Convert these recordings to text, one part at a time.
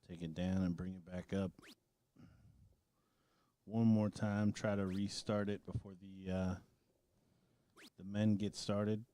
Take it down and bring it back up. One more time. Try to restart it before the men get started.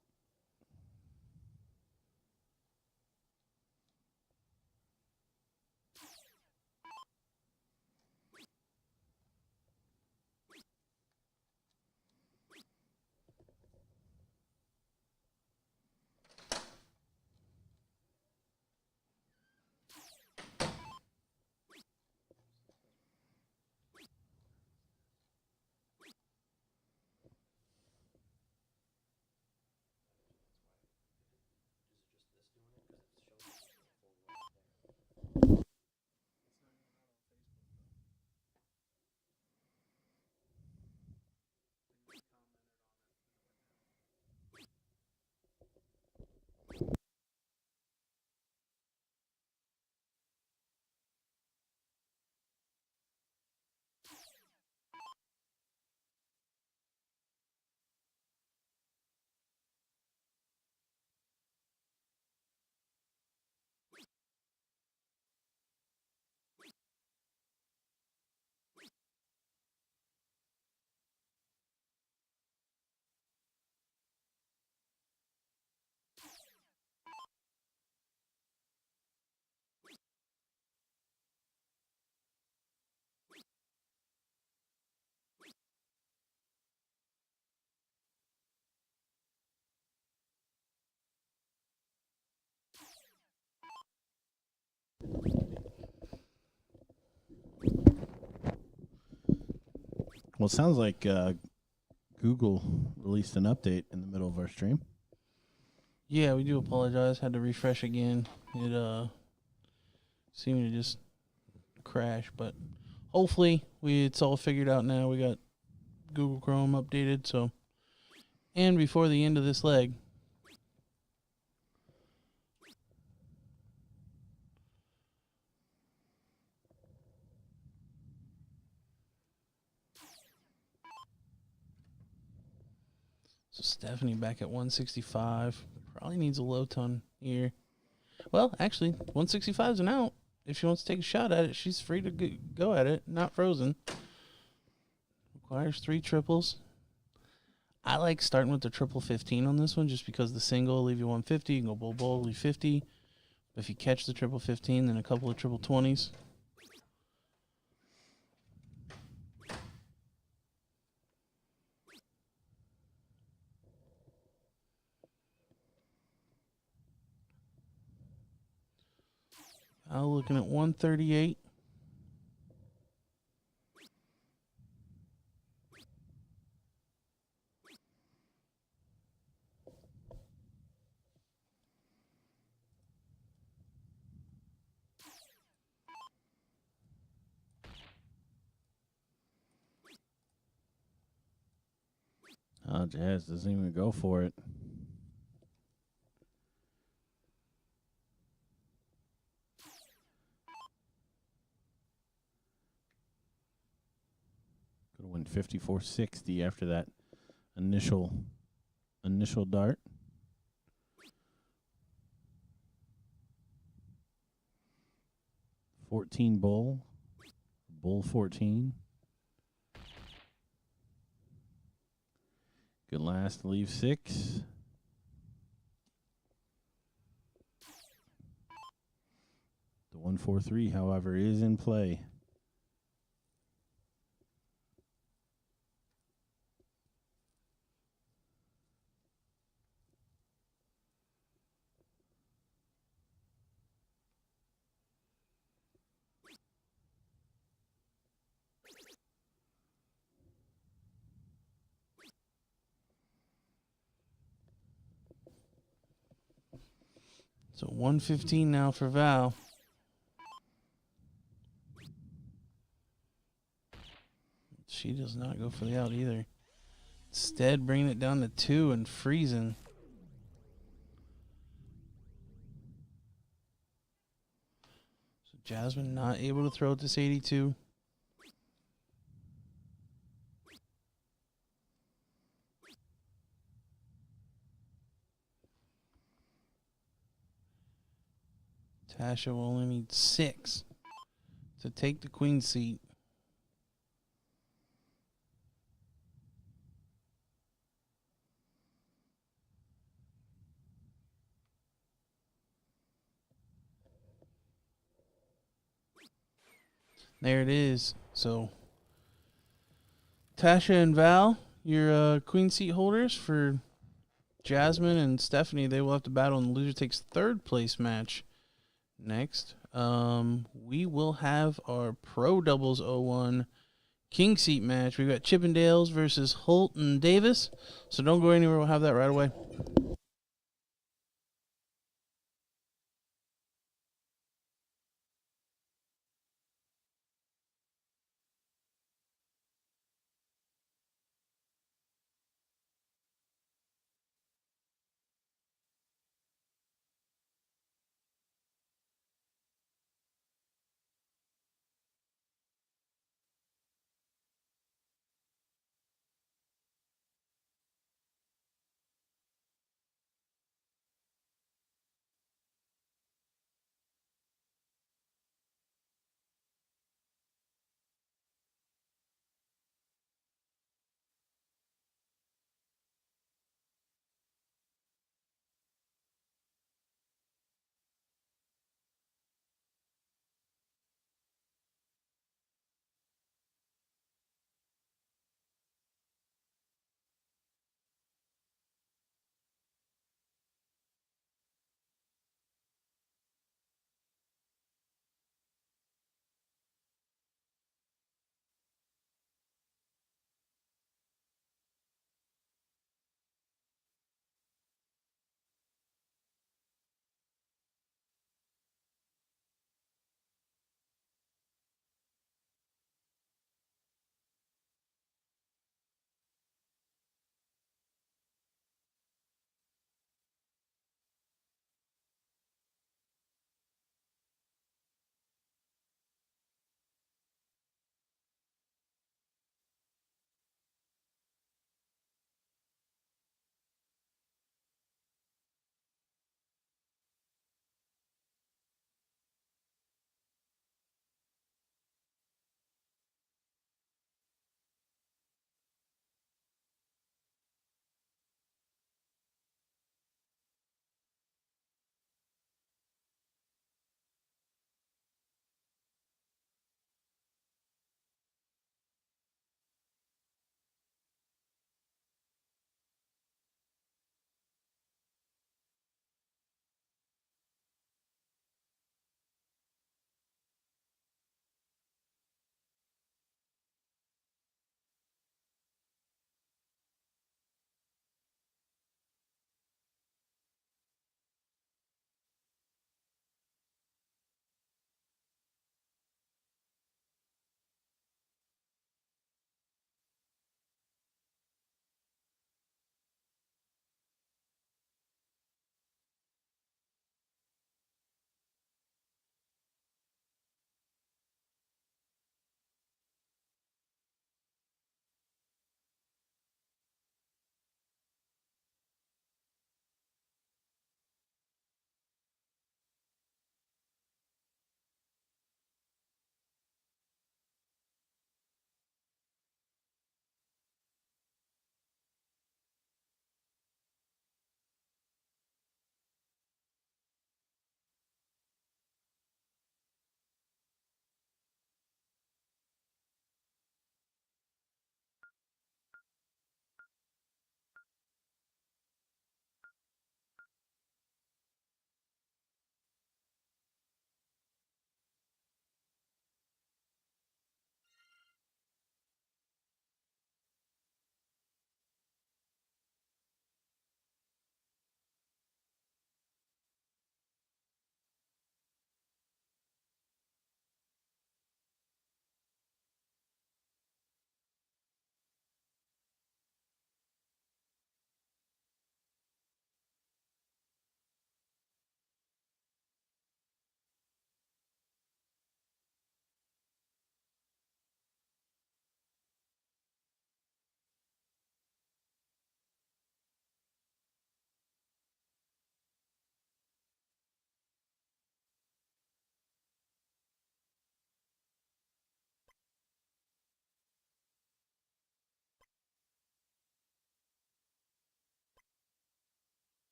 Well, it sounds like Google released an update in the middle of our stream. Yeah, we do apologize. Had to refresh again. It seemed to just crash, but hopefully it's all figured out now. We got Google Chrome updated, so and before the end of this leg. So Stephanie back at 165. Probably needs a low ton here. Well, actually, 165 is an out. If she wants to take a shot at it, she's free to go at it. Not frozen. Requires 3 triples. I like starting with the triple 15 on this one just because the single will leave you 150. You can go bull, leave 50. But if you catch the triple 15, then a couple of triple 20s. I'm looking at 138. Oh, Jazz doesn't even go for it. Could have went 54-60 after that initial dart. Bull 14. Good last, leave 6. The 143, however, is in play. So 115 now for Val. She does not go for the out either. Instead, bringing it down to 2 and freezing. So Jasmine not able to throw at this 82. Tasha will only need 6. to take the queen seat. There it is. So, Tasha and Val, your queen seat holders for Jasmine and Stephanie. They will have to battle in the loser takes third place match next. We will have our Pro Doubles 01 King Seat match. We've got Chippendales versus Holt and Davis. So don't go anywhere. We'll have that right away.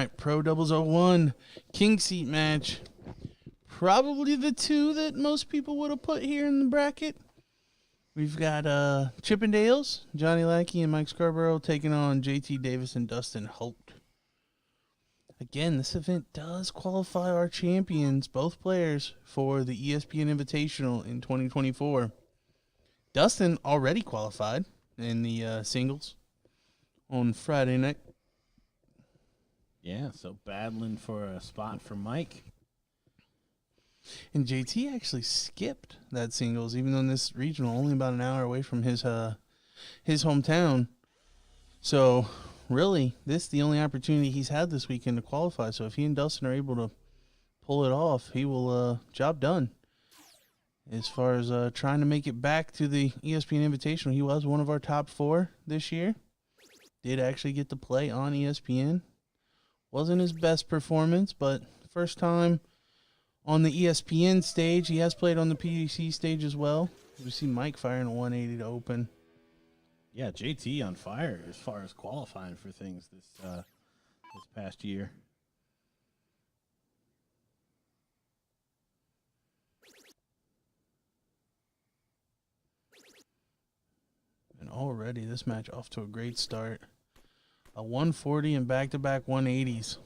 right, Pro Doubles 01, King Seat match. Probably the two that most people would have put here in the bracket. We've got Chippendales, Johnny Lackey and Mike Scarborough taking on JT Davis and Dustin Holt. Again, this event does qualify our champions, both players, for the ESPN Invitational in 2024. Dustin already qualified in the singles on Friday night. Yeah, so battling for a spot for Mike. And JT actually skipped that singles, even though in this regional, only about an hour away from his hometown. So, really, this is the only opportunity he's had this weekend to qualify. So, if he and Dustin are able to pull it off, he will job done. As far as trying to make it back to the ESPN Invitational, he was one of our top 4 this year. Did actually get to play on ESPN. Wasn't his best performance, but first time on the ESPN stage. He has played on the PDC stage as well. We see Mike firing a 180 to open. Yeah, JT on fire as far as qualifying for things this past year. And already this match off to a great start. A 140 and back-to-back 180s.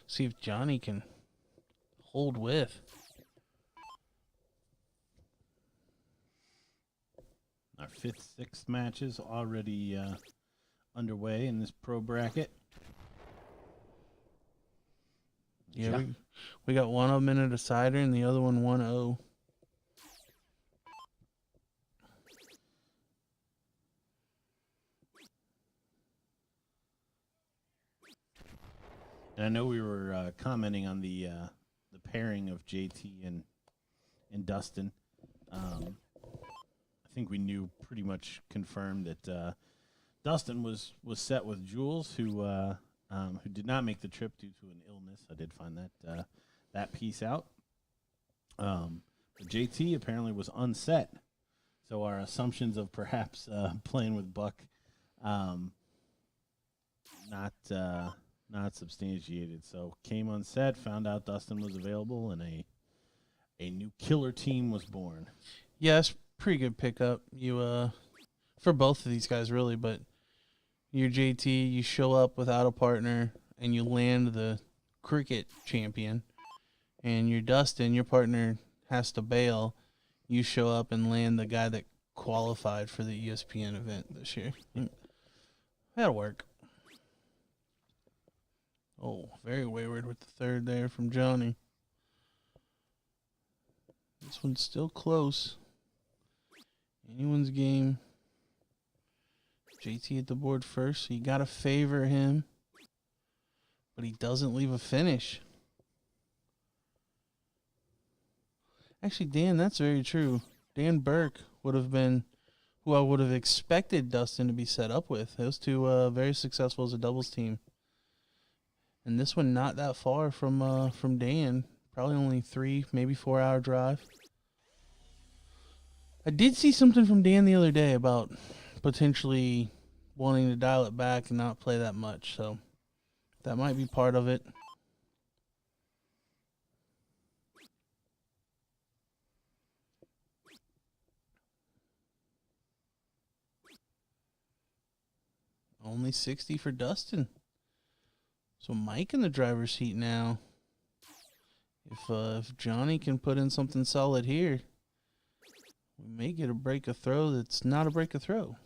See if Johnny can hold with. Our 5th, 6th matches already underway in this pro bracket. Yeah, we got one of them in a decider and the other one 1-0. And I know we were commenting on the pairing of JT and Dustin. I think we knew pretty much confirmed that Dustin was set with Jules, who did not make the trip due to an illness. I did find that piece out. But JT apparently was unset, so our assumptions of perhaps playing with Buck not substantiated. So came on set, found out Dustin was available, and a new killer team was born. Yes, pretty good pickup. You for both of these guys really, but you're JT, you show up without a partner and you land the cricket champion. And you're Dustin, your partner has to bail. You show up and land the guy that qualified for the ESPN event this year. That'll work. Oh, very wayward with the third there from Johnny. This one's still close. Anyone's game. JT at the board first, so you got to favor him. But he doesn't leave a finish. Actually, Dan, that's very true. Dan Burke would have been who I would have expected Dustin to be set up with. Those two very successful as a doubles team. And this one not that far from Dan. Probably only 3, maybe 4 hour drive. I did see something from Dan the other day about potentially wanting to dial it back and not play that much. So that might be part of it. Only 60 for Dustin. So Mike in the driver's seat now. If Johnny can put in something solid here, we may get a break of throw that's not a break of throw.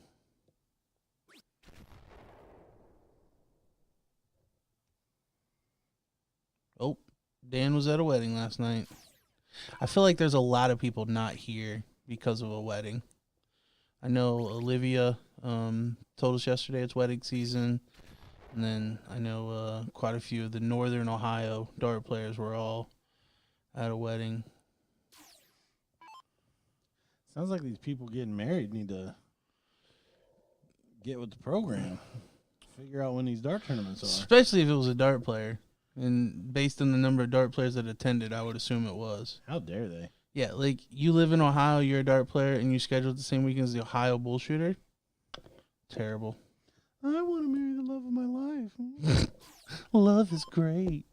Oh, Dan was at a wedding last night. I feel like there's a lot of people not here because of a wedding. I know Olivia told us yesterday it's wedding season. And then I know quite a few of the Northern Ohio dart players were all at a wedding. Sounds like these people getting married need to get with the program. Figure out when these dart tournaments are. Especially if it was a dart player. And based on the number of dart players that attended, I would assume it was. How dare they? Yeah, like you live in Ohio, you're a dart player, and you scheduled the same weekend as the Ohio BullShooter. Terrible. I want to marry the love of my life. Love is great.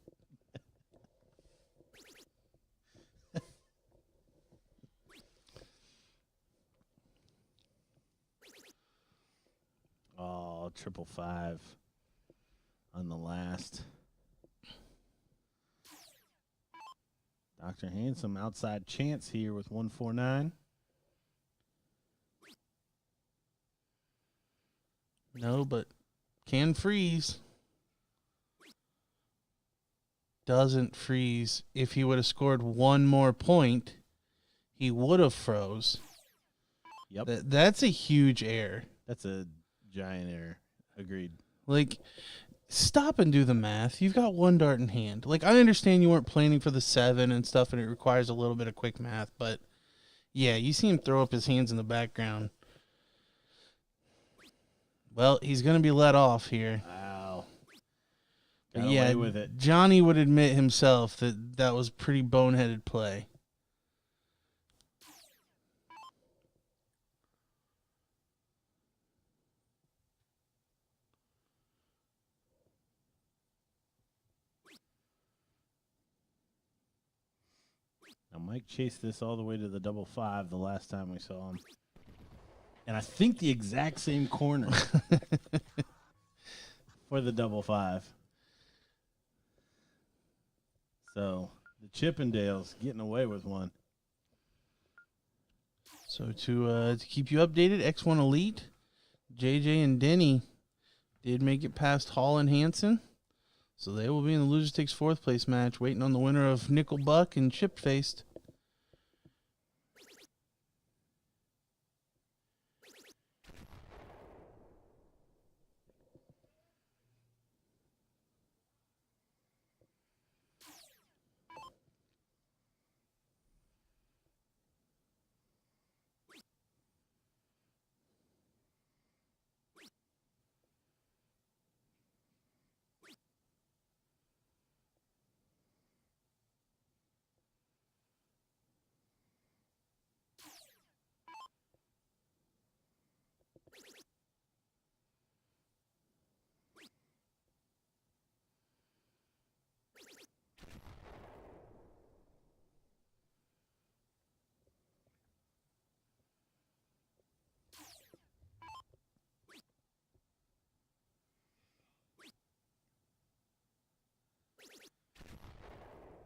Oh, 555 on the last. Dr. Handsome outside chance here with 149. No, but can freeze. Doesn't freeze. If he would have scored one more point, he would have froze. Yep. That's a huge error. That's a giant error. Agreed. Like, stop and do the math. You've got one dart in hand. Like, I understand you weren't planning for the 7 and stuff, and it requires a little bit of quick math, but yeah, you see him throw up his hands in the background. Well, he's going to be let off here. Wow. But Got yeah, away with it. Johnny would admit himself that that was pretty boneheaded play. Now, Mike chased this all the way to the 555 the last time we saw him. And I think the exact same corner for the 555. So the Chippendales getting away with one. So to keep you updated, X1 Elite, JJ and Denny did make it past Hall and Hansen. So they will be in the Loser Takes 4th place match, waiting on the winner of Nickel Buck and Chip Faced.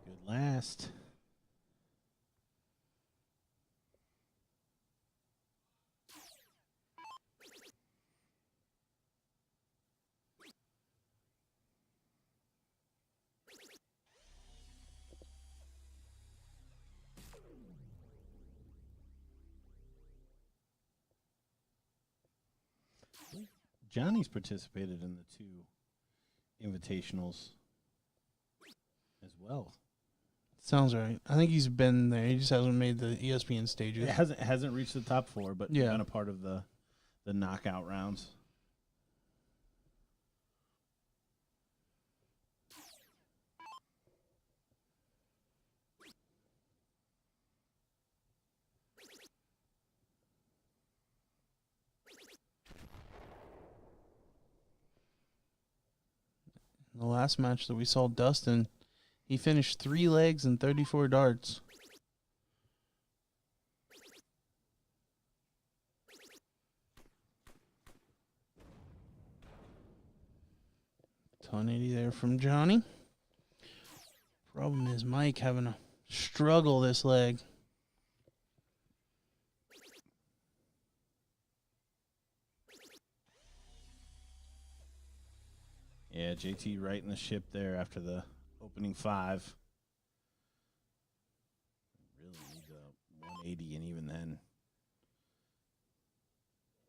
Good last. Johnny's participated in the 2 invitationals as well. Sounds right. I think he's been there. He just hasn't made the ESPN stages. It hasn't reached the top 4, but Yeah, been a part of the knockout rounds. the last match that we saw Dustin, he finished 3 legs and 34 darts. $180 there from Johnny. Problem is Mike having a struggle this leg. Yeah, JT right in the ship there after the opening 5. Really needs a 180, and even then,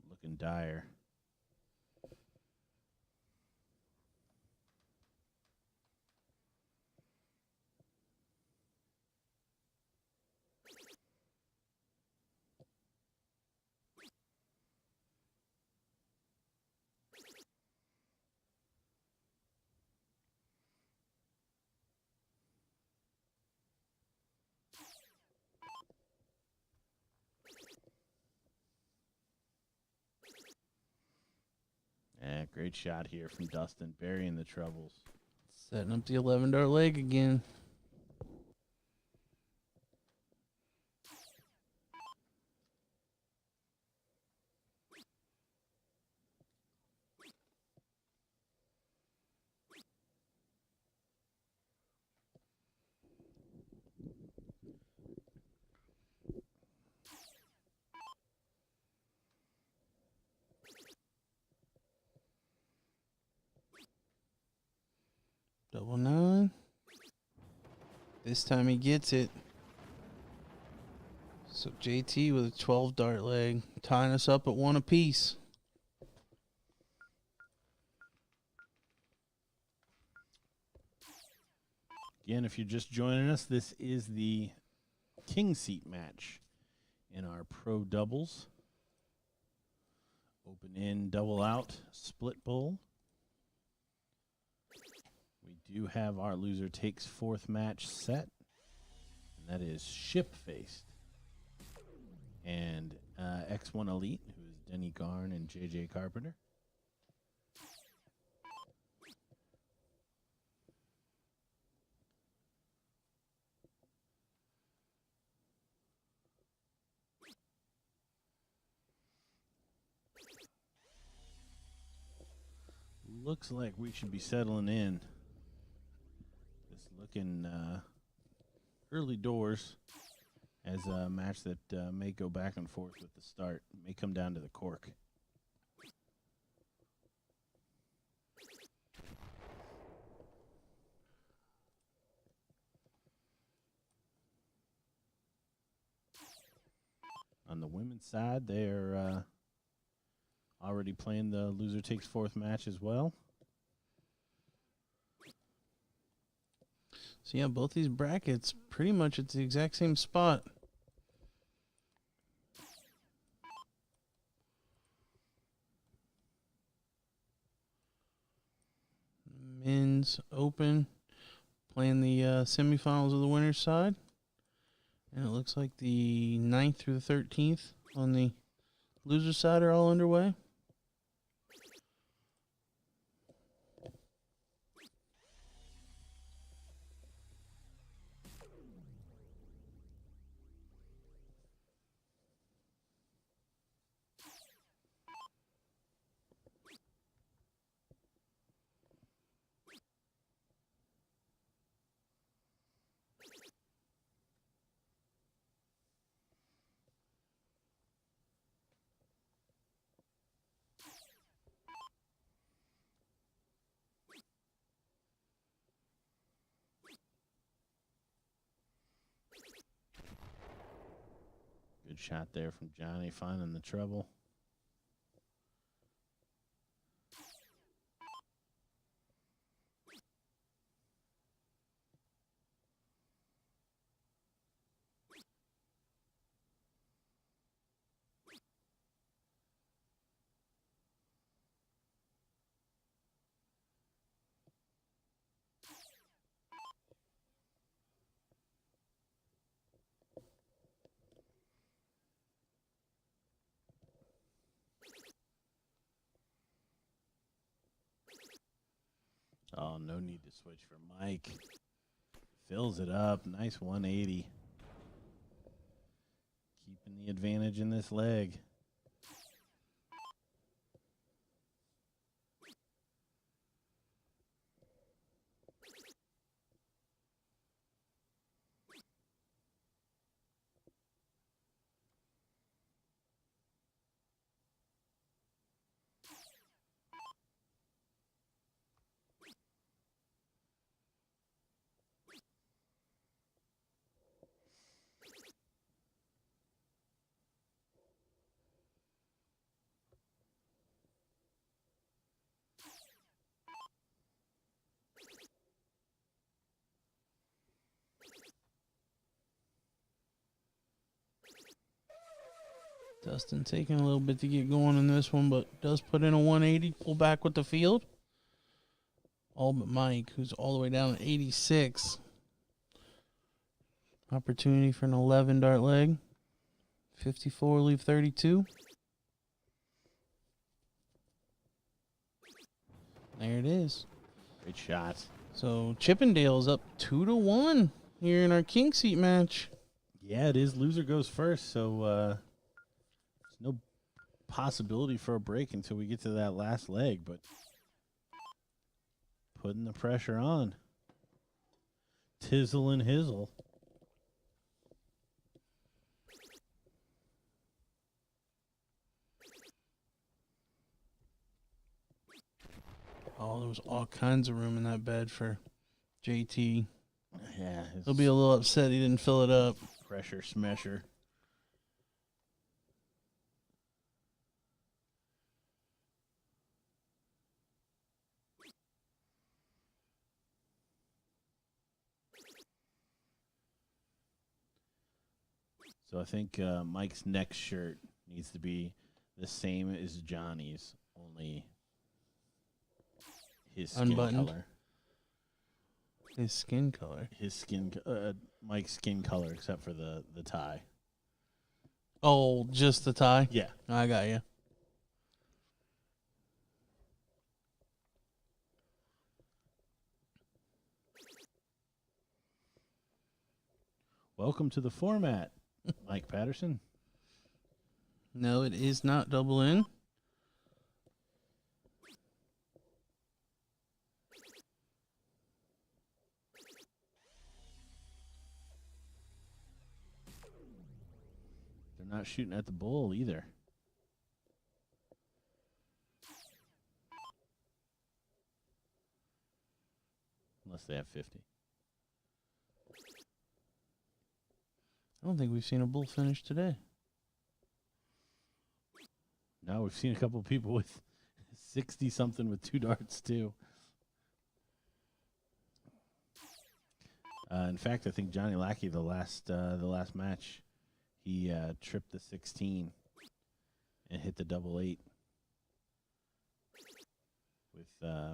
looking dire. Yeah, great shot here from Dustin, burying the troubles. Setting up the 11 dart leg again. Double 9. This time he gets it. So JT with a 12 dart leg, tying us up at 1 apiece. Again, if you're just joining us, this is the king seat match in our pro doubles. Open in, double out, split bull. We do have our loser takes 4th match set, and that is ship faced. And X1 Elite, who is Denny Garn and JJ Carpenter. Looks like we should be settling in. Just looking early doors as a match that may go back and forth with the start. May come down to the cork. On the women's side, they're already playing the loser takes 4th match as well. So yeah, both these brackets pretty much at the exact same spot. Men's Open playing the semifinals of the winner's side. And it looks like the 9th through the 13th on the loser's side are all underway. Good shot there from Johnny, finding the treble. Oh, no need to switch for Mike. Fills it up. Nice 180. Keeping the advantage in this leg. Dustin taking a little bit to get going in this one, but does put in a 180, pull back with the field. All but Mike, who's all the way down at 86. Opportunity for an 11 dart leg. 54, leave 32. There it is. Great shot. So Chippendale's up 2-1 here in our king seat match. Yeah, it is. Loser goes first, so there's no possibility for a break until we get to that last leg, but putting the pressure on. Tizzle and hizzle. Oh, there was all kinds of room in that bed for JT. Yeah. He'll be a little upset he didn't fill it up. Pressure smasher. So I think Mike's next shirt needs to be the same as Johnny's, only his skin Unbuttoned. color. His skin color. Mike's skin color, except for the tie. Oh, just the tie? Yeah. I got you. Welcome to the format, Mike Patterson. No, it is not double in. They're not shooting at the bull either. Unless they have 50. I don't think we've seen a bull finish today. No, we've seen a couple of people with 60-something with 2 darts, too. In fact, I think Johnny Lackey, the last match, he tripped the 16 and hit the double 8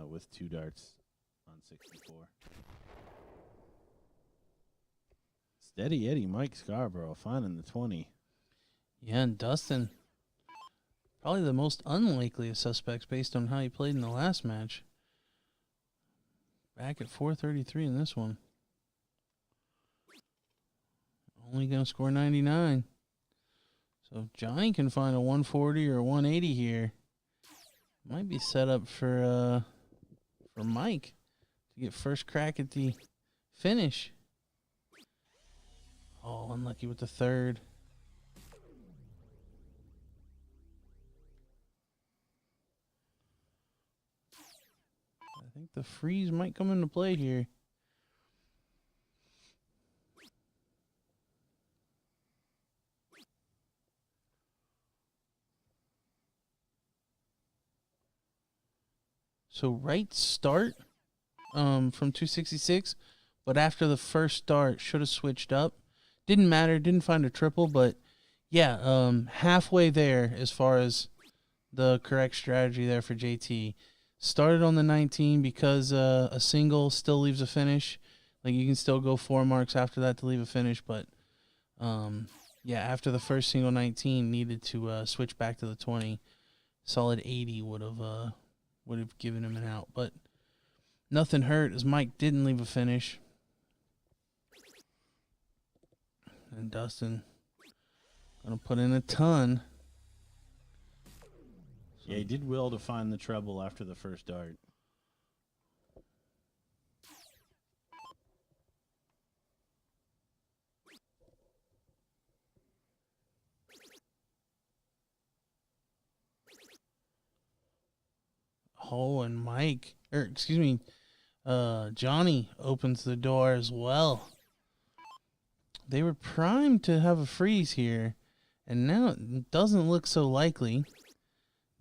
with 2 darts on 64. Steady Eddie, Mike Scarborough, finding the 20. Yeah, and Dustin, probably the most unlikely of suspects based on how he played in the last match. Back at 433 in this one. Only going to score 99. So if Johnny can find a 140 or a 180 here, might be set up for Mike to get first crack at the finish. Oh, unlucky with the third. I think the freeze might come into play here. So right start from 266, but after the first start, should have switched up. Didn't matter, didn't find a triple, but yeah, halfway there as far as the correct strategy there for JT. Started on the 19 because a single still leaves a finish. Like you can still go 4 marks after that to leave a finish, but yeah, after the first single 19, needed to switch back to the 20. Solid 80 would have given him an out, but nothing hurt as Mike didn't leave a finish. And Dustin gonna put in a ton. Yeah, he did well to find the treble after the first dart. Oh, and Johnny opens the door as well. They were primed to have a freeze here, and now it doesn't look so likely.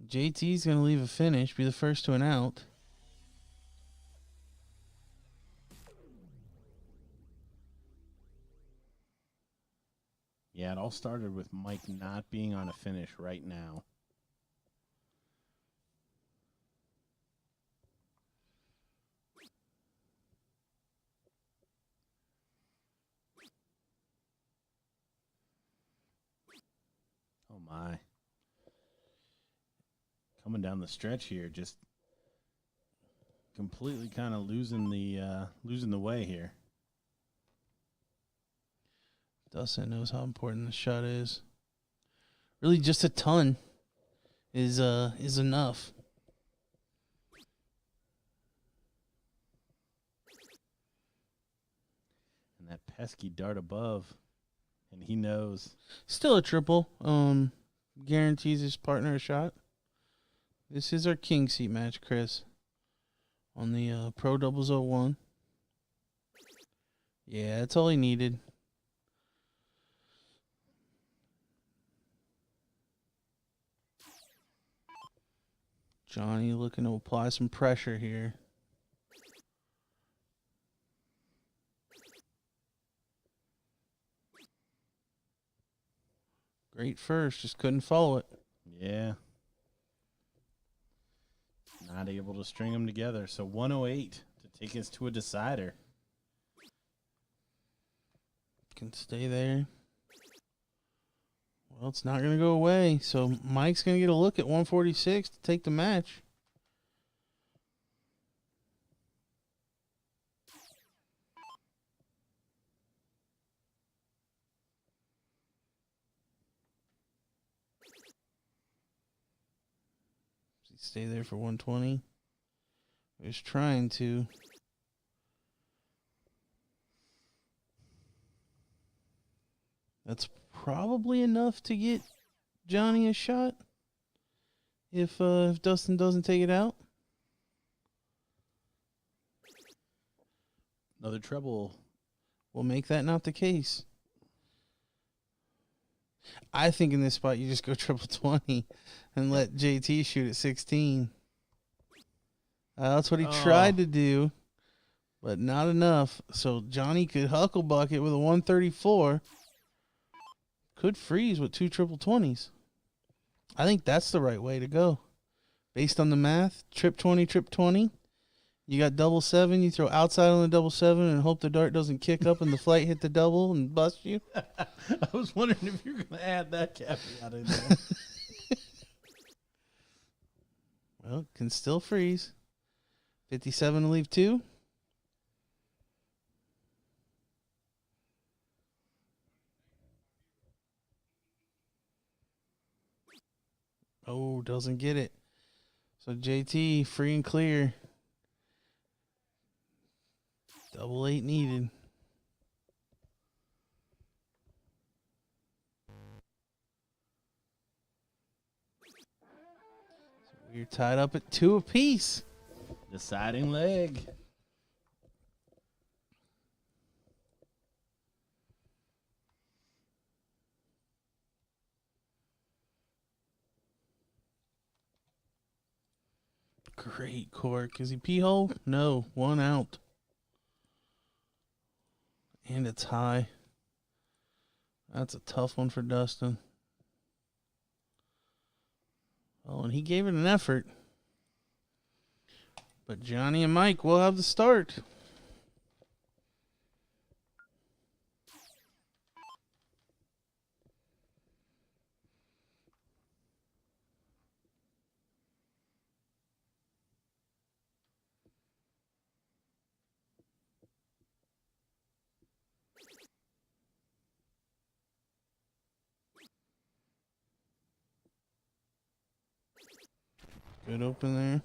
JT's going to leave a finish, be the first to an out. Yeah, it all started with Mike not being on a finish right now. Oh, my. Coming down the stretch here, just completely kind of losing the way here. Dustin knows how important the shot is. Really, just a ton is enough. And that pesky dart above, and he knows. Still a triple. Guarantees his partner a shot. This is our king seat match, Chris. On the Pro Doubles 01. Yeah, that's all he needed. Johnny looking to apply some pressure here. Great first, just couldn't follow it. Yeah. Not able to string them together. So 108 to take us to a decider. Can stay there. Well, it's not going to go away. So Mike's going to get a look at 146 to take the match. Stay there for 120. He was trying to. That's probably enough to get Johnny a shot if Dustin doesn't take it out. Another treble will make that not the case. I think in this spot you just go triple 20 and let JT shoot at 16. That's what he tried to do, but not enough. So Johnny could huckle bucket with a 134. Could freeze with 2 triple 20s. I think that's the right way to go. Based on the math, trip 20. You got double 7. You throw outside on the double 7 and hope the dart doesn't kick up and the flight hit the double and bust you. I was wondering if you're going to add that caveat in there. Well, can still freeze. 57 to leave 2. Oh, doesn't get it. So JT free and clear. Double 8 needed. So we're tied up at 2 apiece. Deciding leg. Great cork. Is he pee-hole? No. 1 out. And it's high. That's a tough one for Dustin. Oh, and he gave it an effort. But Johnny and Mike will have the start. Good open there.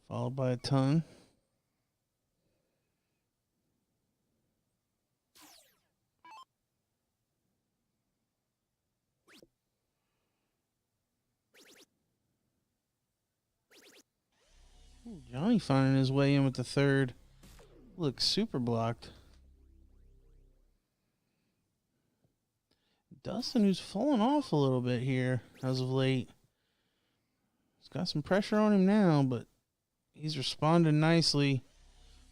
Followed by a ton. Ooh, Johnny finding his way in with the third. Looks super blocked. Dustin, who's fallen off a little bit here as of late. He's got some pressure on him now, but he's responding nicely.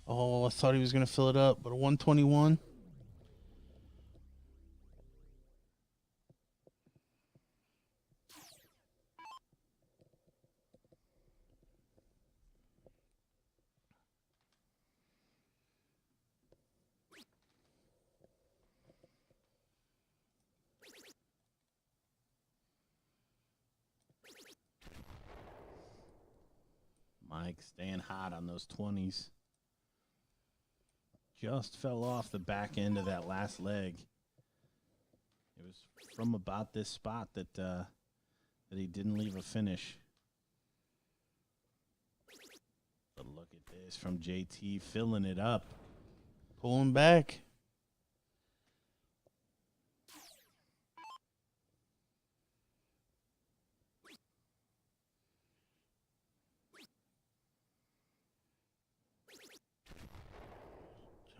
Oh, I thought he was going to fill it up, but a 121. Mike staying hot on those 20s. Just fell off the back end of that last leg. It was from about this spot that he didn't leave a finish. But look at this from JT, filling it up. Pulling back.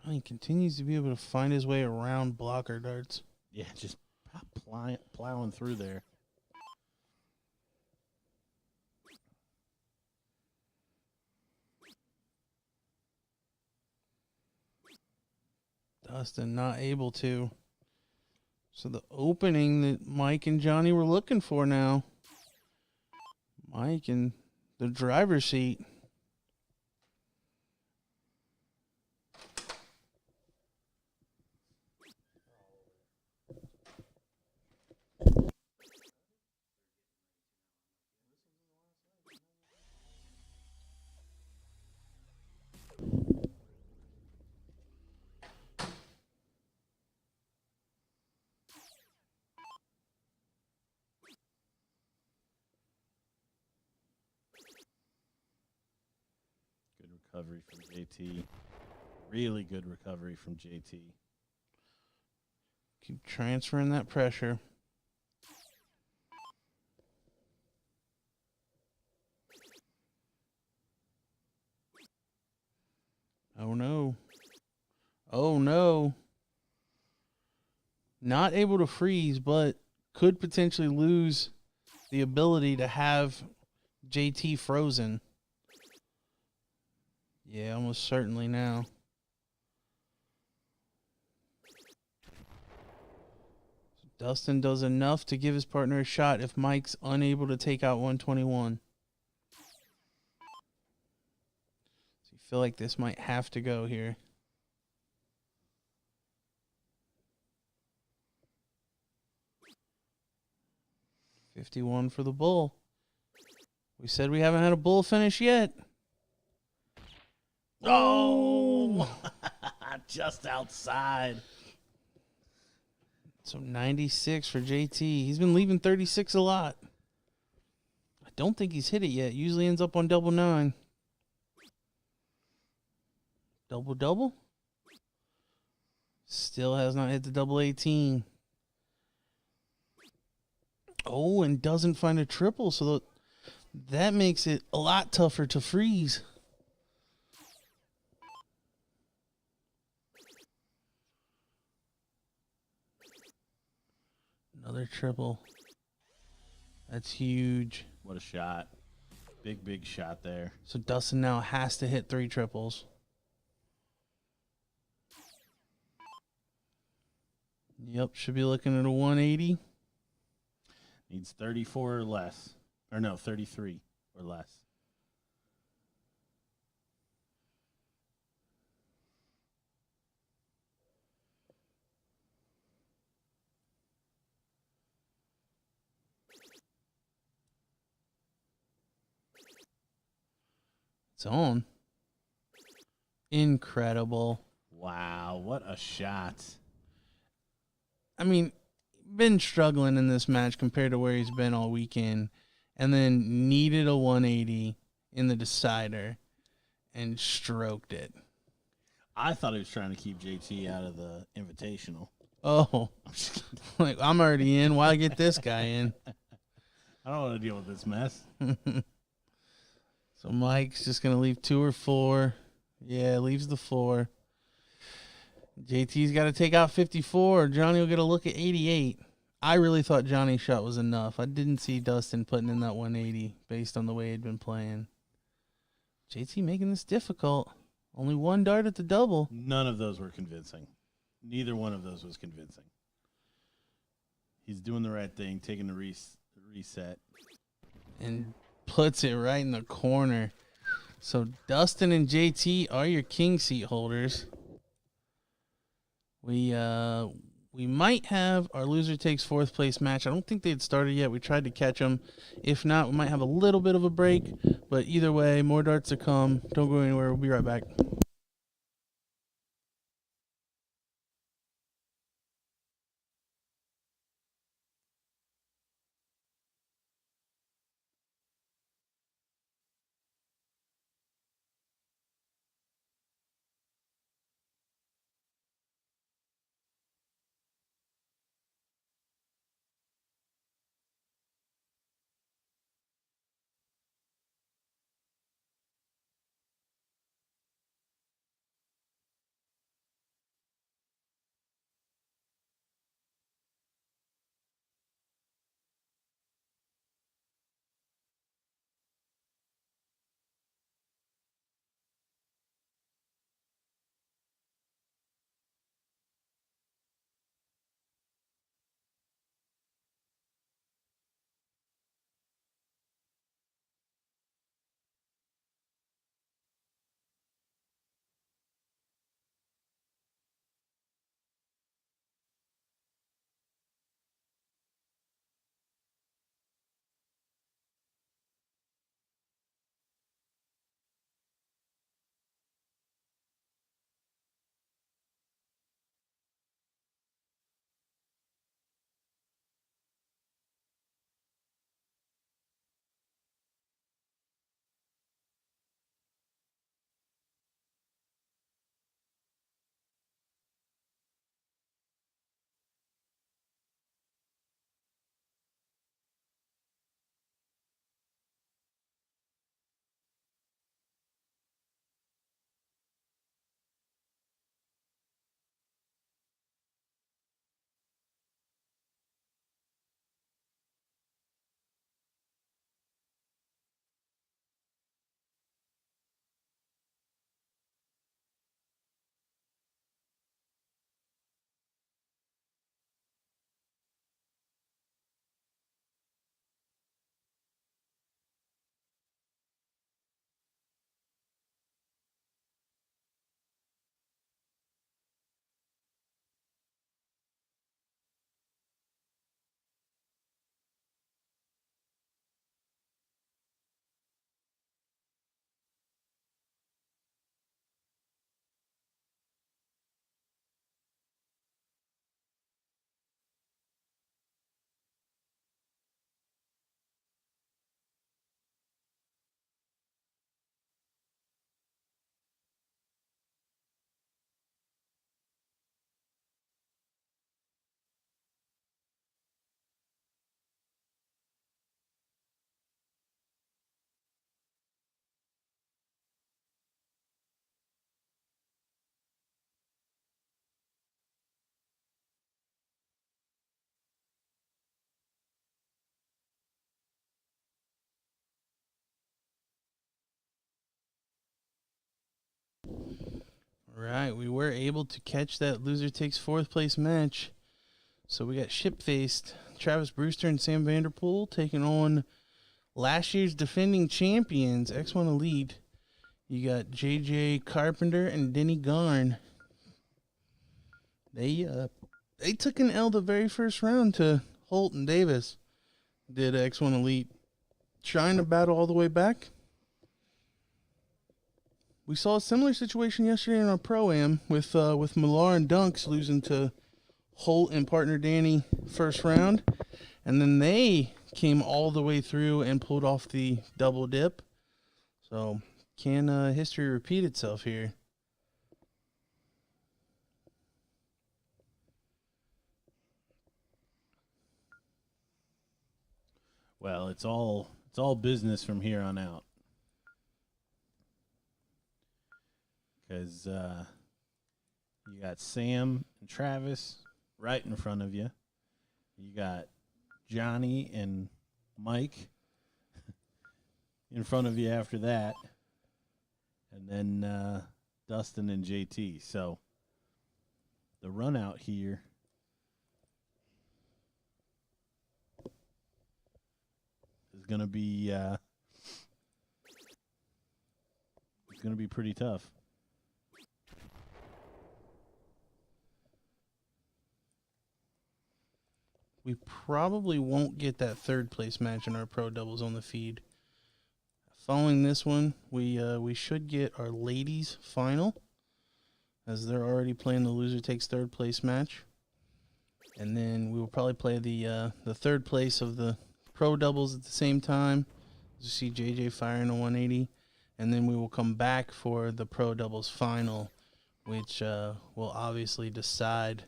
Johnny continues to be able to find his way around blocker darts. Yeah, just plowing through there. Dustin not able to. So the opening that Mike and Johnny were looking for now. Mike in the driver's seat. Good recovery from JT. Really good recovery from JT. Keep transferring that pressure. Oh, no. Oh, no. Not able to freeze, but could potentially lose the ability to have JT frozen. Yeah, almost certainly now. Dustin does enough to give his partner a shot if Mike's unable to take out 121. So you feel like this might have to go here. $51 for the bull. We said we haven't had a bull finish yet. Oh, just outside. So 96 for JT. He's been leaving 36 a lot. I don't think he's hit it yet. Usually ends up on double 9. Double. Still has not hit the double 18. Oh, and doesn't find a triple. So that makes it a lot tougher to freeze. Another triple. That's huge. What a shot. Big shot there. So Dustin now has to hit 3 triples. Yep, should be looking at a 180. Needs 34 or less. Or no, 33 or less. It's on. Incredible. Wow, what a shot. I mean, been struggling in this match compared to where he's been all weekend, and then needed a 180 in the decider and stroked it. I thought he was trying to keep JT out of the invitational. Oh, like I'm already in. Why get this guy in? I don't want to deal with this mess. So Mike's just going to leave 2 or 4. Yeah, leaves the 4. JT's got to take out 54. Johnny will get a look at 88. I really thought Johnny's shot was enough. I didn't see Dustin putting in that 180 based on the way he'd been playing. JT making this difficult. Only 1 dart at the double. None of those were convincing. Neither one of those was convincing. He's doing the right thing, taking the reset. And puts it right in the corner. So Dustin and JT are your king seat holders. We we might have our loser takes fourth place match. I don't think they'd started yet. We tried to catch them. If not, we might have a little bit of a break. But either way, more darts to come. Don't go anywhere. We'll be right back. Right, we were able to catch that loser takes fourth place match. So we got ship-faced Travis Brewster and Sam Vanderpool taking on last year's defending champions, X1 Elite. You got JJ Carpenter and Denny Garn. They took an L the very first round to Holt and Davis. Did X1 Elite trying to battle all the way back? We saw a similar situation yesterday in our Pro-Am with Millar and Dunks losing to Holt and partner Danny first round. And then they came all the way through and pulled off the double dip. So can history repeat itself here? Well, it's all business from here on out. Because you got Sam and Travis right in front of you. You got Johnny and Mike in front of you after that. And then Dustin and JT. So the run out here is going to be pretty tough. we probably won't get that third place match in our pro doubles on the feed. Following this one, we should get our ladies final, as they're already playing the loser takes third place match, and then we will probably play the third place of the pro doubles at the same time. You see JJ firing a 180, and then we will come back for the pro doubles final, which will obviously decide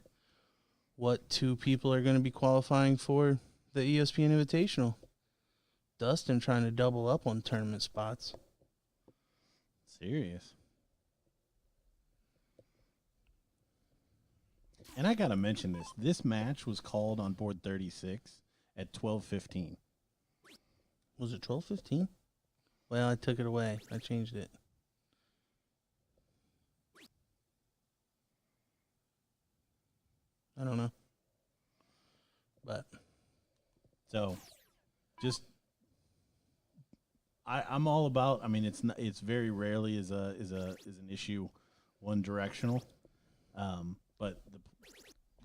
what two people are going to be qualifying for the ESPN Invitational. Dustin trying to double up on tournament spots. Serious. And I got to mention this. This match was called on board 36 at 12:15. Was it 12:15? Well, I took it away. I changed it. I don't know. But so just I'm all about. I mean, it's very rarely is an issue one directional, but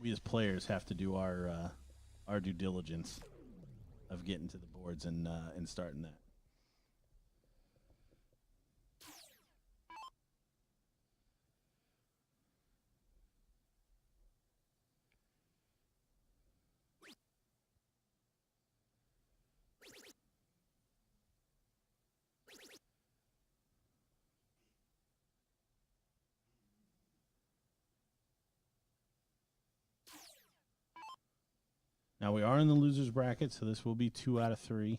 we as players have to do our due diligence of getting to the boards and starting that. Now we are in the losers bracket, so this will be 2 out of 3.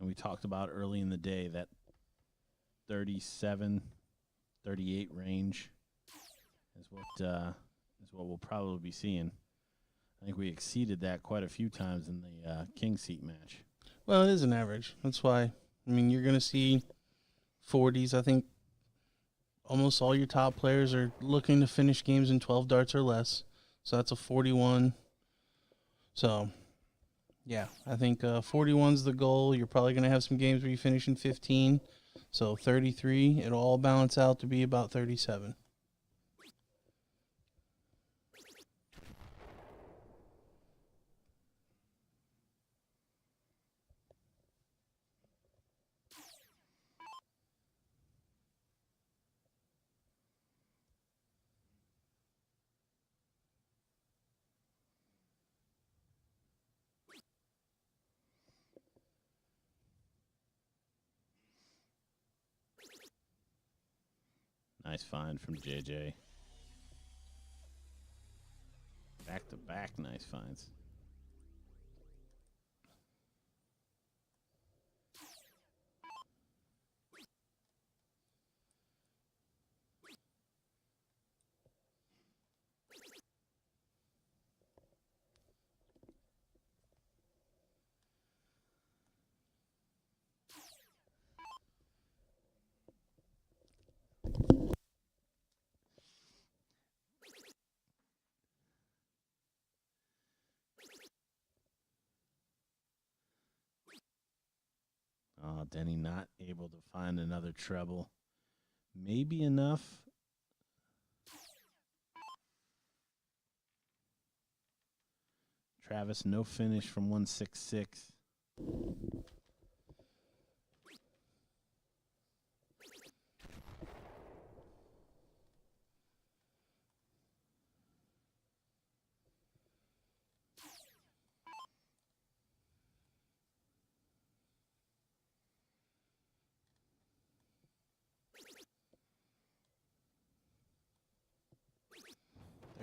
And we talked about early in the day that 37, 38 range is what we'll probably be seeing. I think we exceeded that quite a few times in the king seat match. Well, it is an average. That's why. I mean, you're going to see 40s. I think almost all your top players are looking to finish games in 12 darts or less. So that's a 41. So, yeah, I think 41's the goal. You're probably going to have some games where you finish in 15. So 33, it'll all balance out to be about 37. Nice find from JJ. Back to back, nice finds. Oh, Denny not able to find another treble. Maybe enough. Travis, no finish from 166.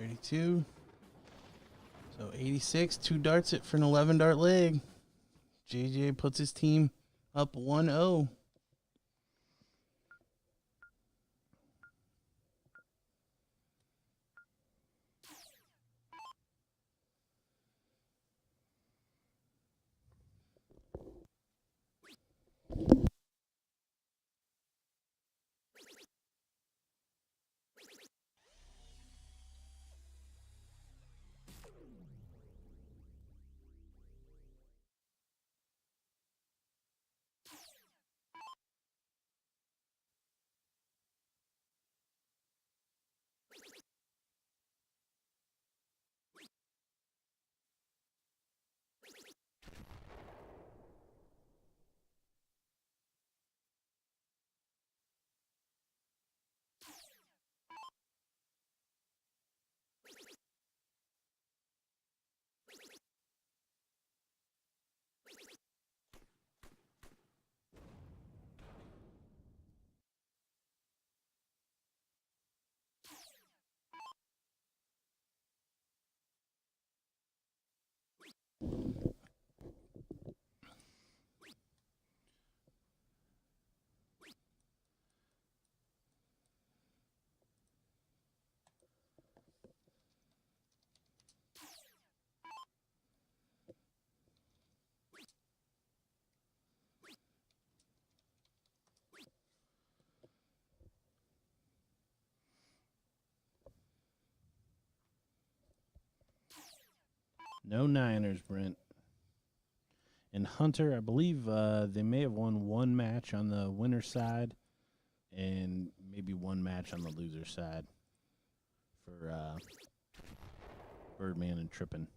$32. So 86, 2 darts it for an 11 dart leg. JJ puts his team up 1-0. No Niners, Brent. And Hunter, I believe they may have won one match on the winner side and maybe one match on the loser side for Birdman and Trippin.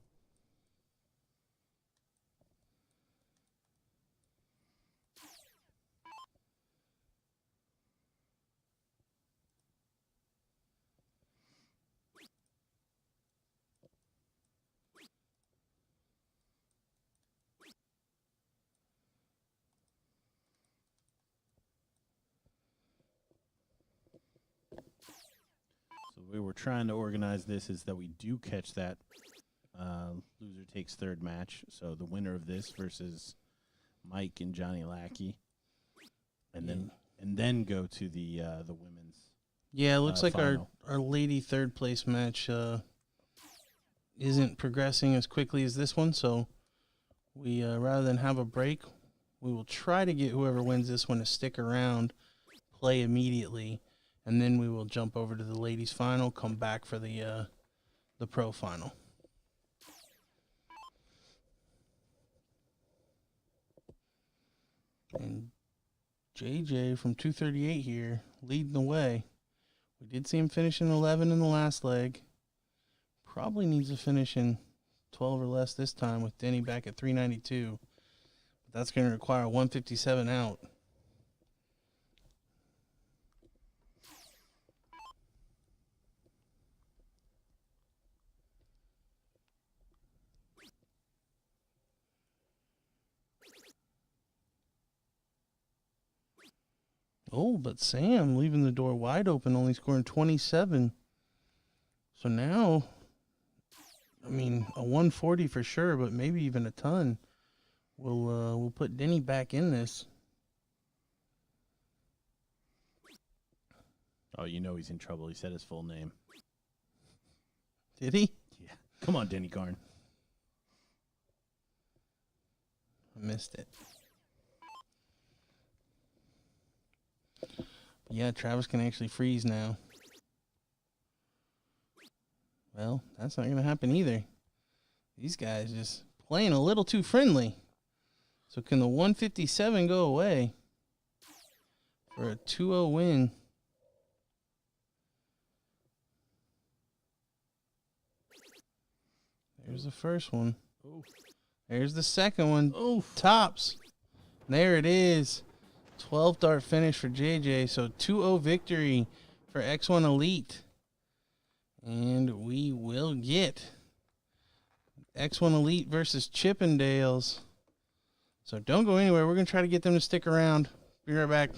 So we were trying to organize this is that we do catch that loser takes third match. So the winner of this versus Mike and Johnny Lackey, and then go to the women's. Yeah, it looks like final. our lady third place match isn't progressing as quickly as this one. So we rather than have a break, we will try to get whoever wins this one to stick around, play immediately, and then we will jump over to the ladies final, come back for the pro final. And JJ from 238 here leading the way. We did see him finish in 11 in the last leg. Probably needs to finish in 12 or less this time with Denny back at 392. But that's going to require 157 out. Oh, but Sam leaving the door wide open, only scoring 27. So now, I mean, a 140 for sure, but maybe even a ton. We'll put Denny back in this. Oh, you know he's in trouble. He said his full name. Did he? Yeah. Come on, Denny Garn. I missed it. But yeah, Travis can actually freeze now. Well, that's not going to happen either. These guys just playing a little too friendly. So can the 157 go away for a 2-0 win? There's the first one. Oof. There's the second one. Oof. Tops. There it is. 12 dart finish for JJ. So 2-0 victory for X1 Elite. And we will get X1 Elite versus Chippendales. So don't go anywhere. We're going to try to get them to stick around. Be right back.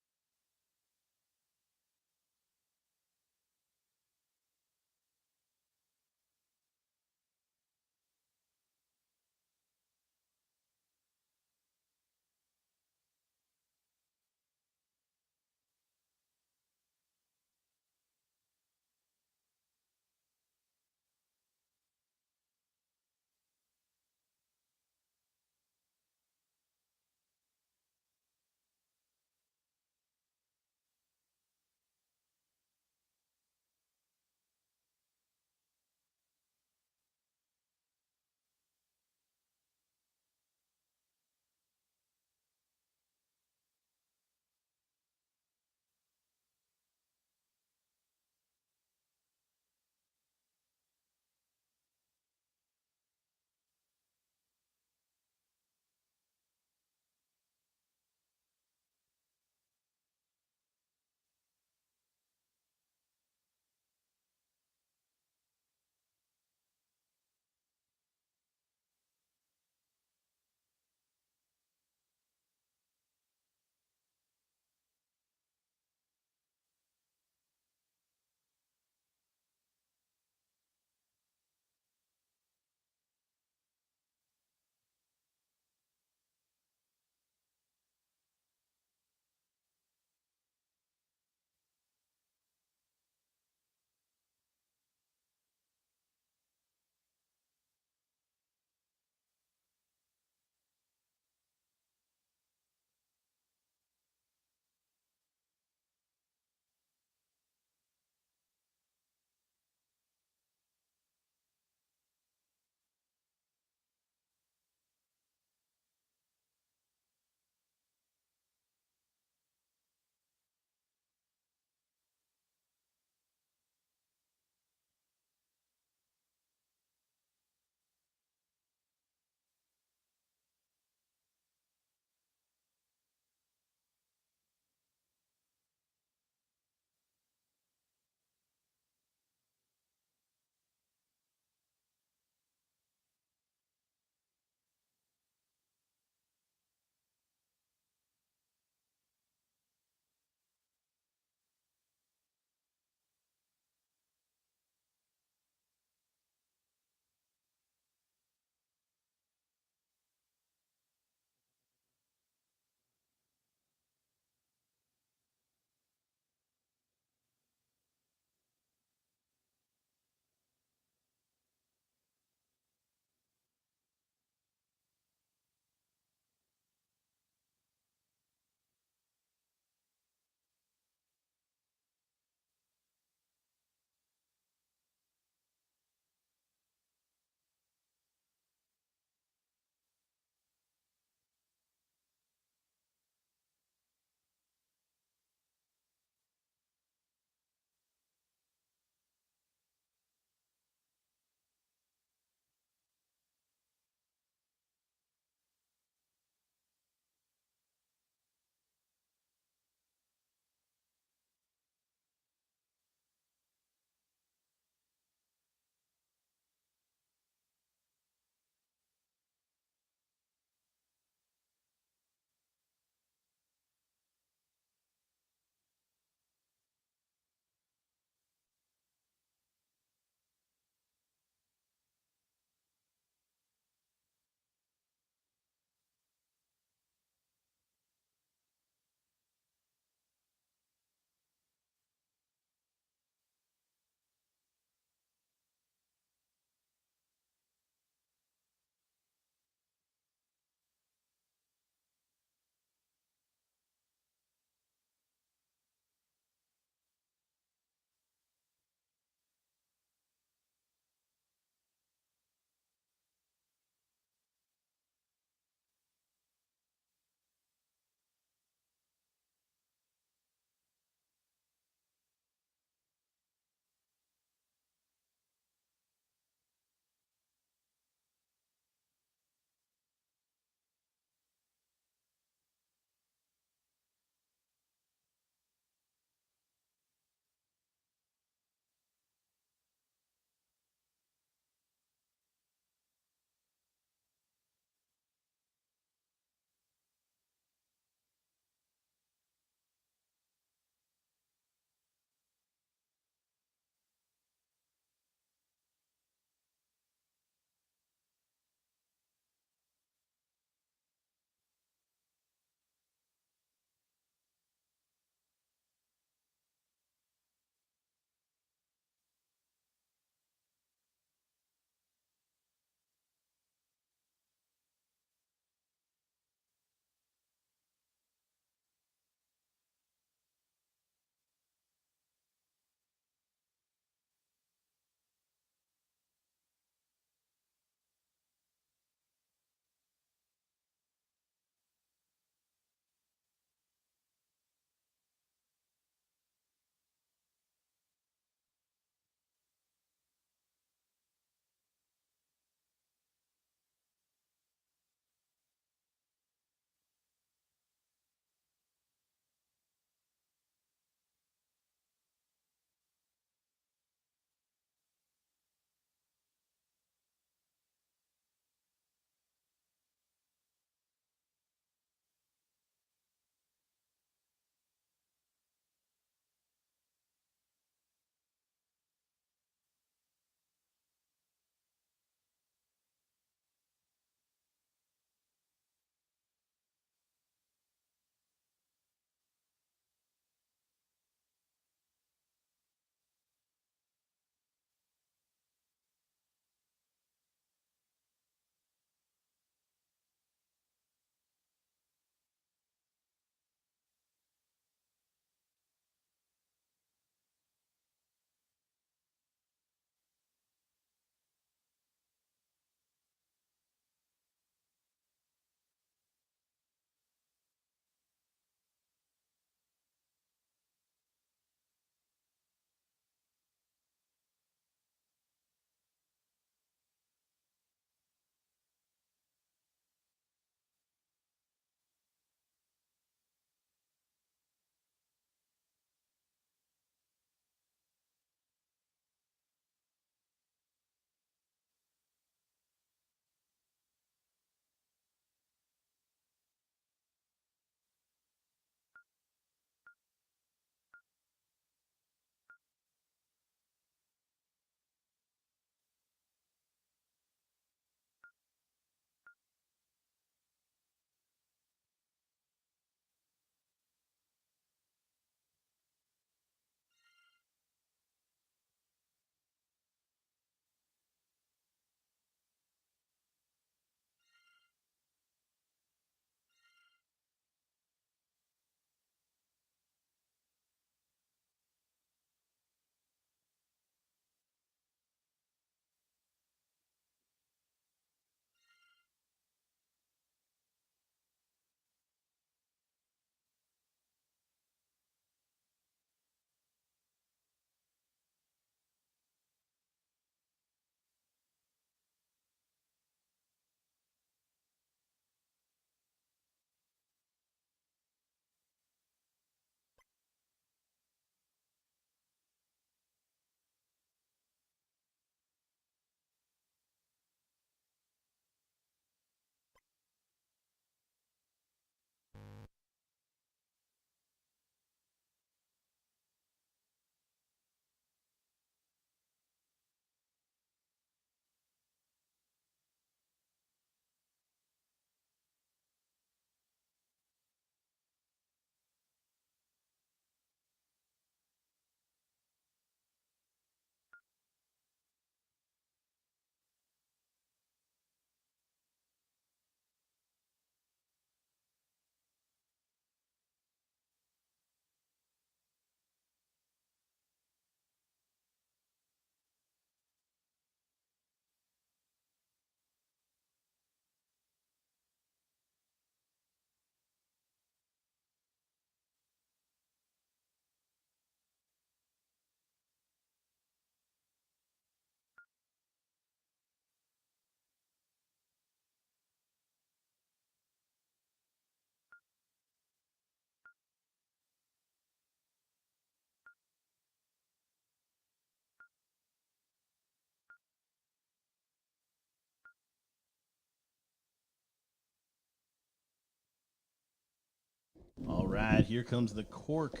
right, here comes the cork,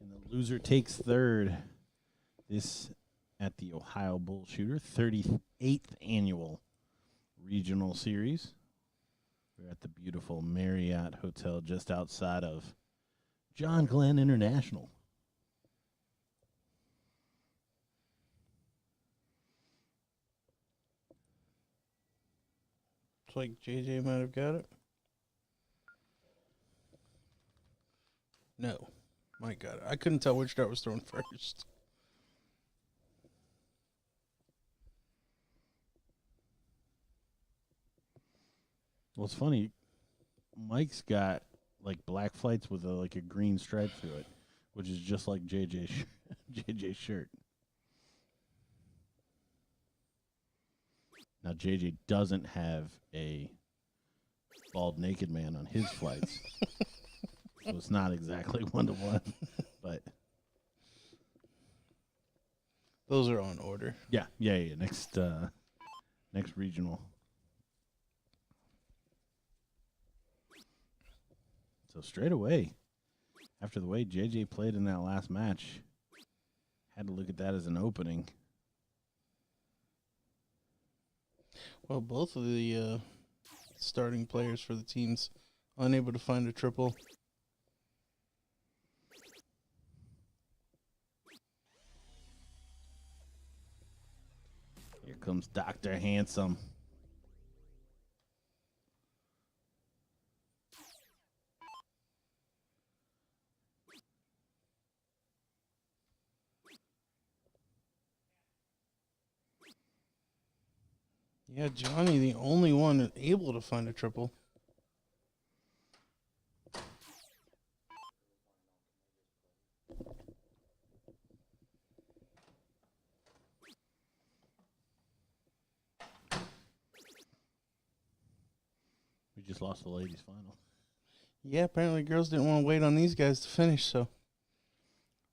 and the loser takes third. This at the Ohio BullShooter 38th annual regional series. We're at the beautiful Marriott Hotel just outside of John Glenn International. It's like JJ might have got it. No, Mike got it. I couldn't tell which dart was thrown first. Well, it's funny. Mike's got like black flights with like a green stripe through it, which is just like JJ's shirt. Now JJ doesn't have a bald naked man on his flights, so it's not exactly 1-to-1. But those are on order. Yeah. Next regional. So straight away, after the way JJ played in that last match, had to look at that as an opening. Well, both of the starting players for the teams unable to find a triple. Here comes Dr. Handsome. Yeah, Johnny, the only one able to find a triple. We just lost the ladies' final. Yeah, apparently girls didn't want to wait on these guys to finish, so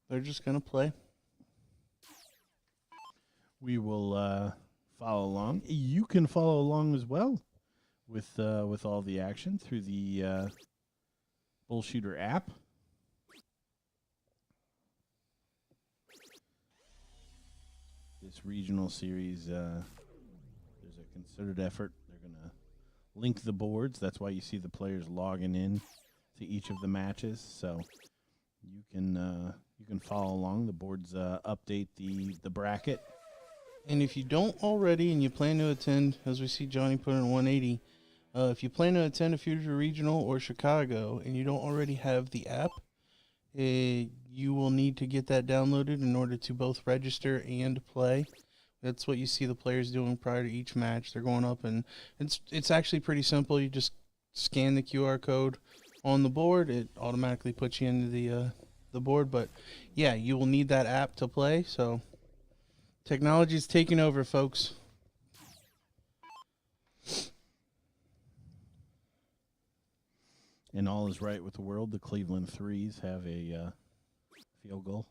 they're just going to play. We will follow along. You can follow along as well with all the action through the BullShooter app. This regional series, there's a concerted effort. They're going to link the boards. That's why you see the players logging in to each of the matches. So you can follow along. The boards update the bracket. And if you don't already and you plan to attend, as we see Johnny put in 180, if you plan to attend a future regional or Chicago and you don't already have the app, you will need to get that downloaded in order to both register and play. That's what you see the players doing prior to each match. They're going up, and it's actually pretty simple. You just scan the QR code on the board. It automatically puts you into the board. But, yeah, you will need that app to play. So technology's taking over, folks. And all is right with the world. The Cleveland Threes have a field goal.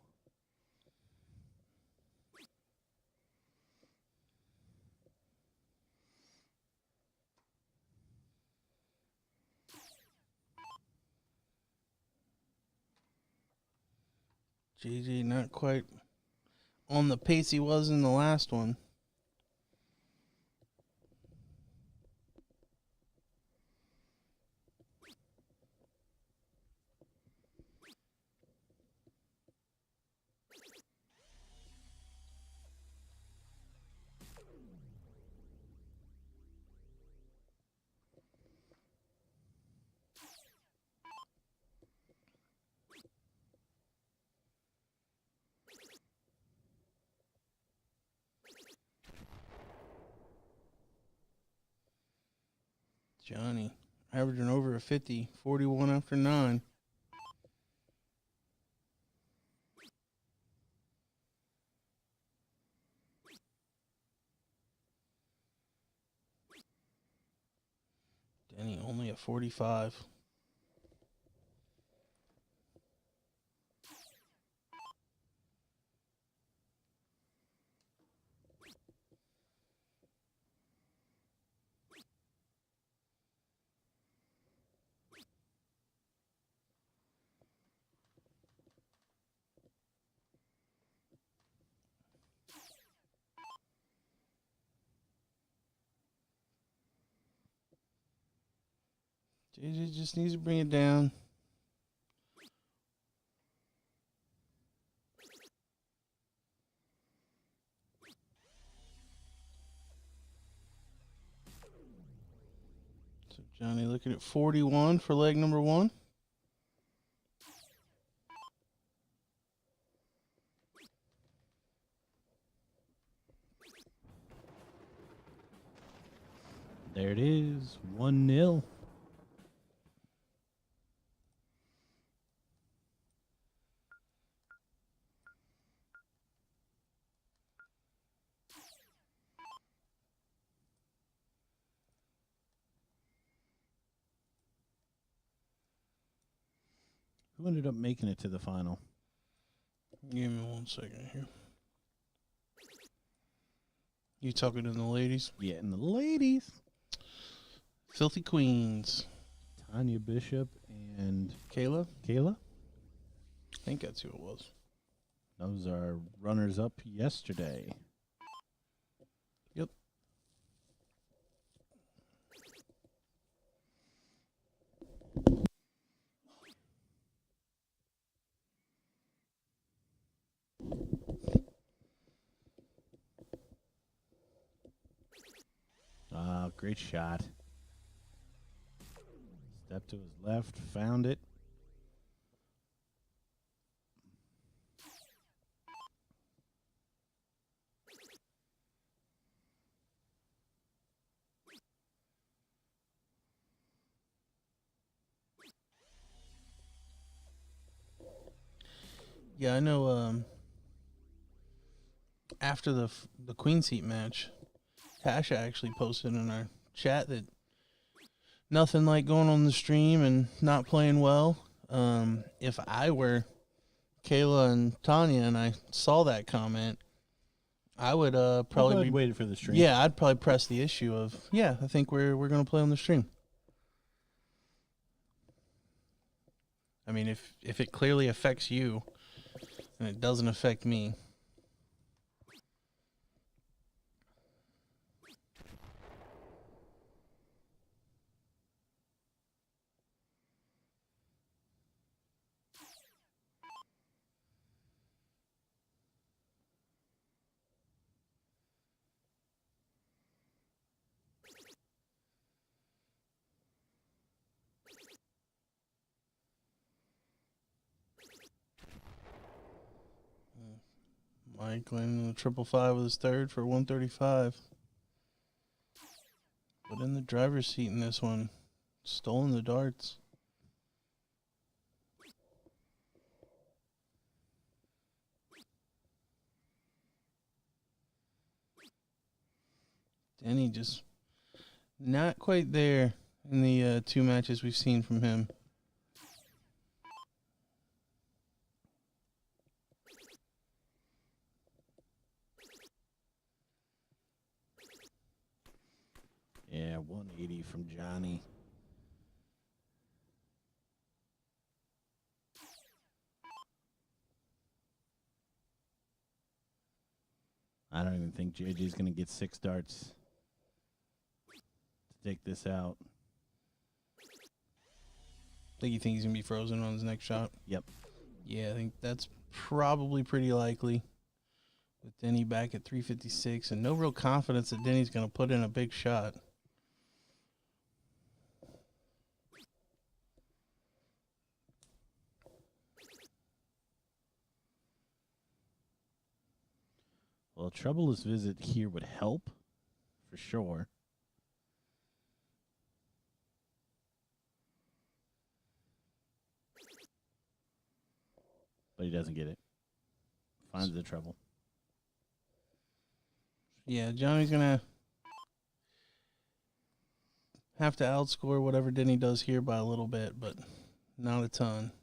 JJ not quite on the pace he was in the last one. Johnny averaging over a 50, 41 after 9. Denny only at 45. JJ just needs to bring it down. So Johnny looking at 41 for leg number 1. There it is, 1-0. Who ended up making it to the final? Give me 1 second here. You talking to the ladies? Yeah, and the ladies. Filthy Queens. Tanya Bishop and Kayla? Kayla. I think that's who it was. Those are runners-up yesterday. Yep. Great shot. Step to his left, found it. Yeah, I know. After the Queen Seat match, Tasha actually posted in our chat that nothing like going on the stream and not playing well. If I were Kayla and Tanya and I saw that comment, I would probably be waited for the stream. Yeah, I'd probably press the issue of I think we're gonna play on the stream. I mean, if it clearly affects you and it doesn't affect me. Mike landing the 555 with his third for 135. But in the driver's seat in this one, stolen the darts. Denny just not quite there in the 2 matches we've seen from him. Yeah, 180 from Johnny. I don't even think JJ's going to get 6 darts to take this out. Think you think he's going to be frozen on his next shot? Yep. Yeah, I think that's probably pretty likely. With Denny back at 356 and no real confidence that Denny's going to put in a big shot. Well, Troubleless Visit here would help, for sure. But he doesn't get it. Finds the trouble. Yeah, Johnny's going to have to outscore whatever Denny does here by a little bit, but not a ton.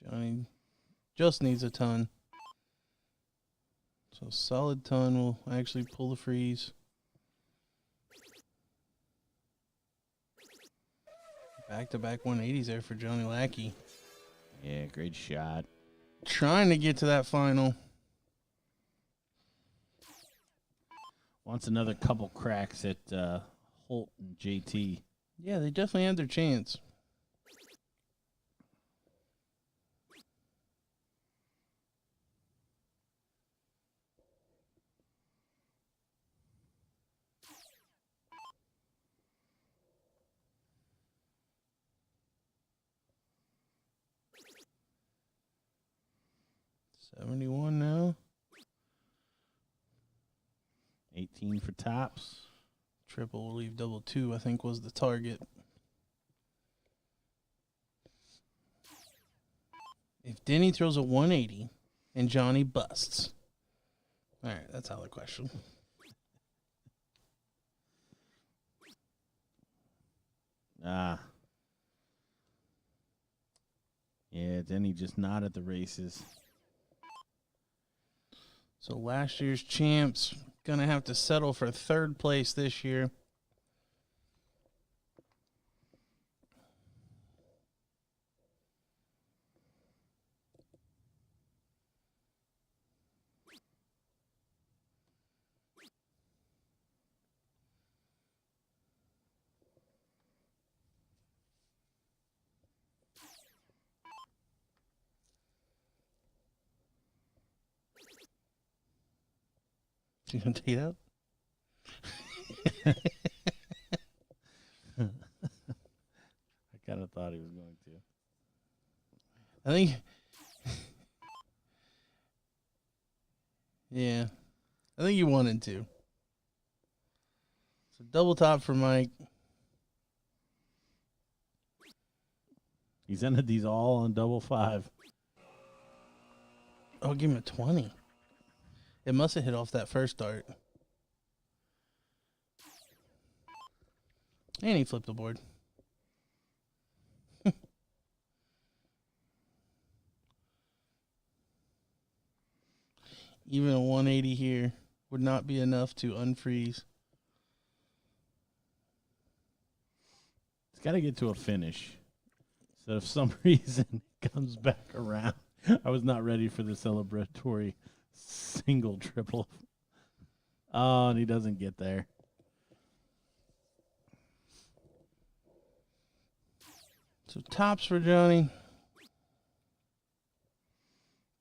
Johnny just needs a ton. So solid ton will actually pull the freeze. Back-to-back 180s there for Johnny Lackey. Yeah, great shot. trying to get to that final. Wants another couple cracks at Holt and JT. Yeah, they definitely had their chance. $71 now. 18 for tops. Triple will leave double 2, I think, was the target. If Denny throws a 180 and Johnny busts. All right, that's out of the question. Yeah, Denny just not at the races. So last year's champs going to have to settle for third place this year. You gonna take it out? I kind of thought he was going to. I think. Yeah. I think you wanted to. So double top for Mike. He's ended these all on double 5. Oh, give him a 20. It must have hit off that first dart. And he flipped the board. Even a 180 here would not be enough to unfreeze. It's got to get to a finish. So if some reason it comes back around, I was not ready for the celebratory single triple. Oh, and he doesn't get there. So tops for Johnny. Is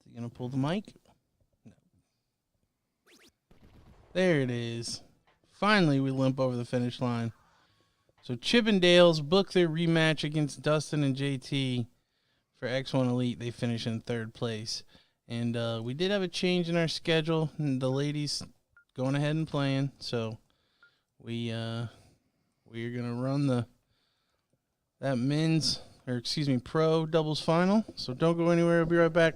he going to pull the mic? No. There it is. Finally, we limp over the finish line. So Chippendales book their rematch against Dustin and JT for X1 Elite. They finish in third place. And we did have a change in our schedule. And the ladies going ahead and playing. So we are going to run that pro doubles final. So don't go anywhere. We'll be right back.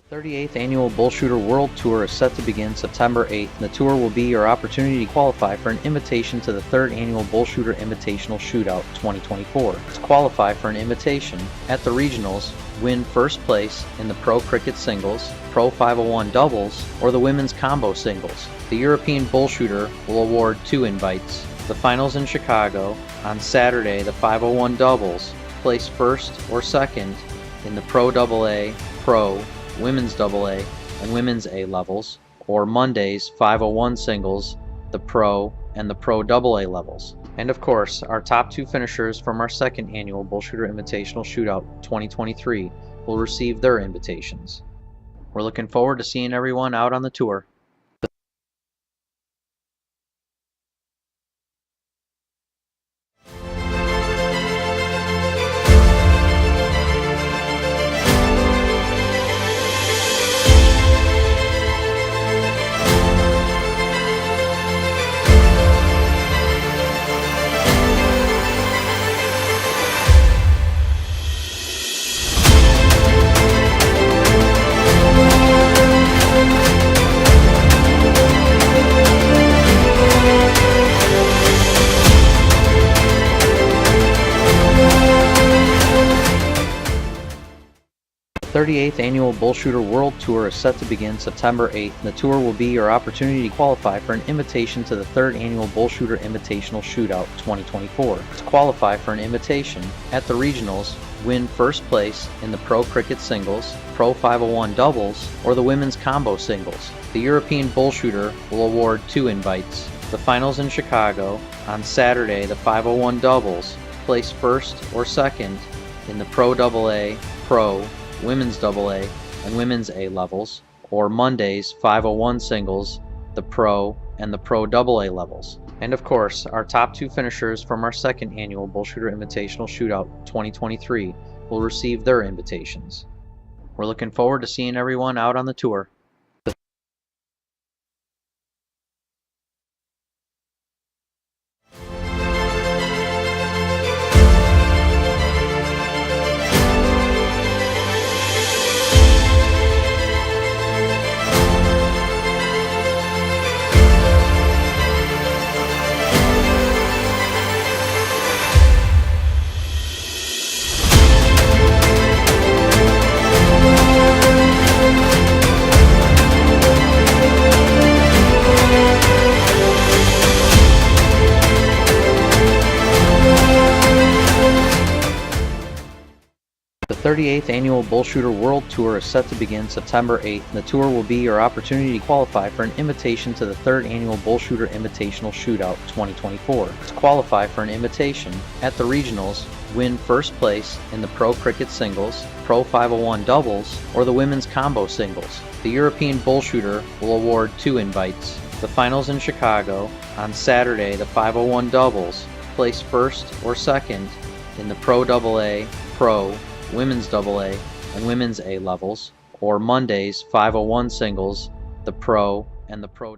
The 38th Annual BullShooter World Tour is set to begin September 8th, and the tour will be your opportunity to qualify for an invitation to the 3rd Annual BullShooter Invitational Shootout 2024. To qualify for an invitation at the regionals, win first place in the Pro Cricket Singles, Pro 501 Doubles, or the Women's Combo Singles. The European BullShooter will award 2 invites. The finals in Chicago on Saturday, the 501 Doubles, place first or second in the Pro AA, Pro, Women's AA, and women's A levels, or Monday's 501 singles, the Pro, and the Pro AA levels. And of course, our top 2 finishers from our second annual BullShooter Invitational Shootout 2023 will receive their invitations. We're looking forward to seeing everyone out on the tour. 38th Annual BullShooter World Tour is set to begin September 8th, and the tour will be your opportunity to qualify for an invitation to the 3rd Annual BullShooter Invitational Shootout 2024. To qualify for an invitation at the regionals, win first place in the Pro Cricket Singles, Pro 501 Doubles, or the Women's Combo Singles. The European BullShooter will award 2 invites. The finals in Chicago on Saturday, the 501 Doubles, place first or second in the Pro AA, Pro, Women's AA, and Women's A levels, or Monday's 501 singles, the Pro, and the Pro AA levels. And of course, our top 2 finishers from our second annual BullShooter Invitational Shootout 2023 will receive their invitations. We're looking forward to seeing everyone out on the tour. The 38th Annual BullShooter World Tour is set to begin September 8th, and the tour will be your opportunity to qualify for an invitation to the 3rd Annual BullShooter Invitational Shootout 2024. To qualify for an invitation at the regionals, win first place in the Pro Cricket Singles, Pro 501 Doubles, or the Women's Combo Singles. The European BullShooter will award 2 invites. The finals in Chicago on Saturday, the 501 Doubles, place first or second in the Pro AA, Pro, Women's AA, and Women's A levels, or Monday's 501 singles, the Pro, and the Pro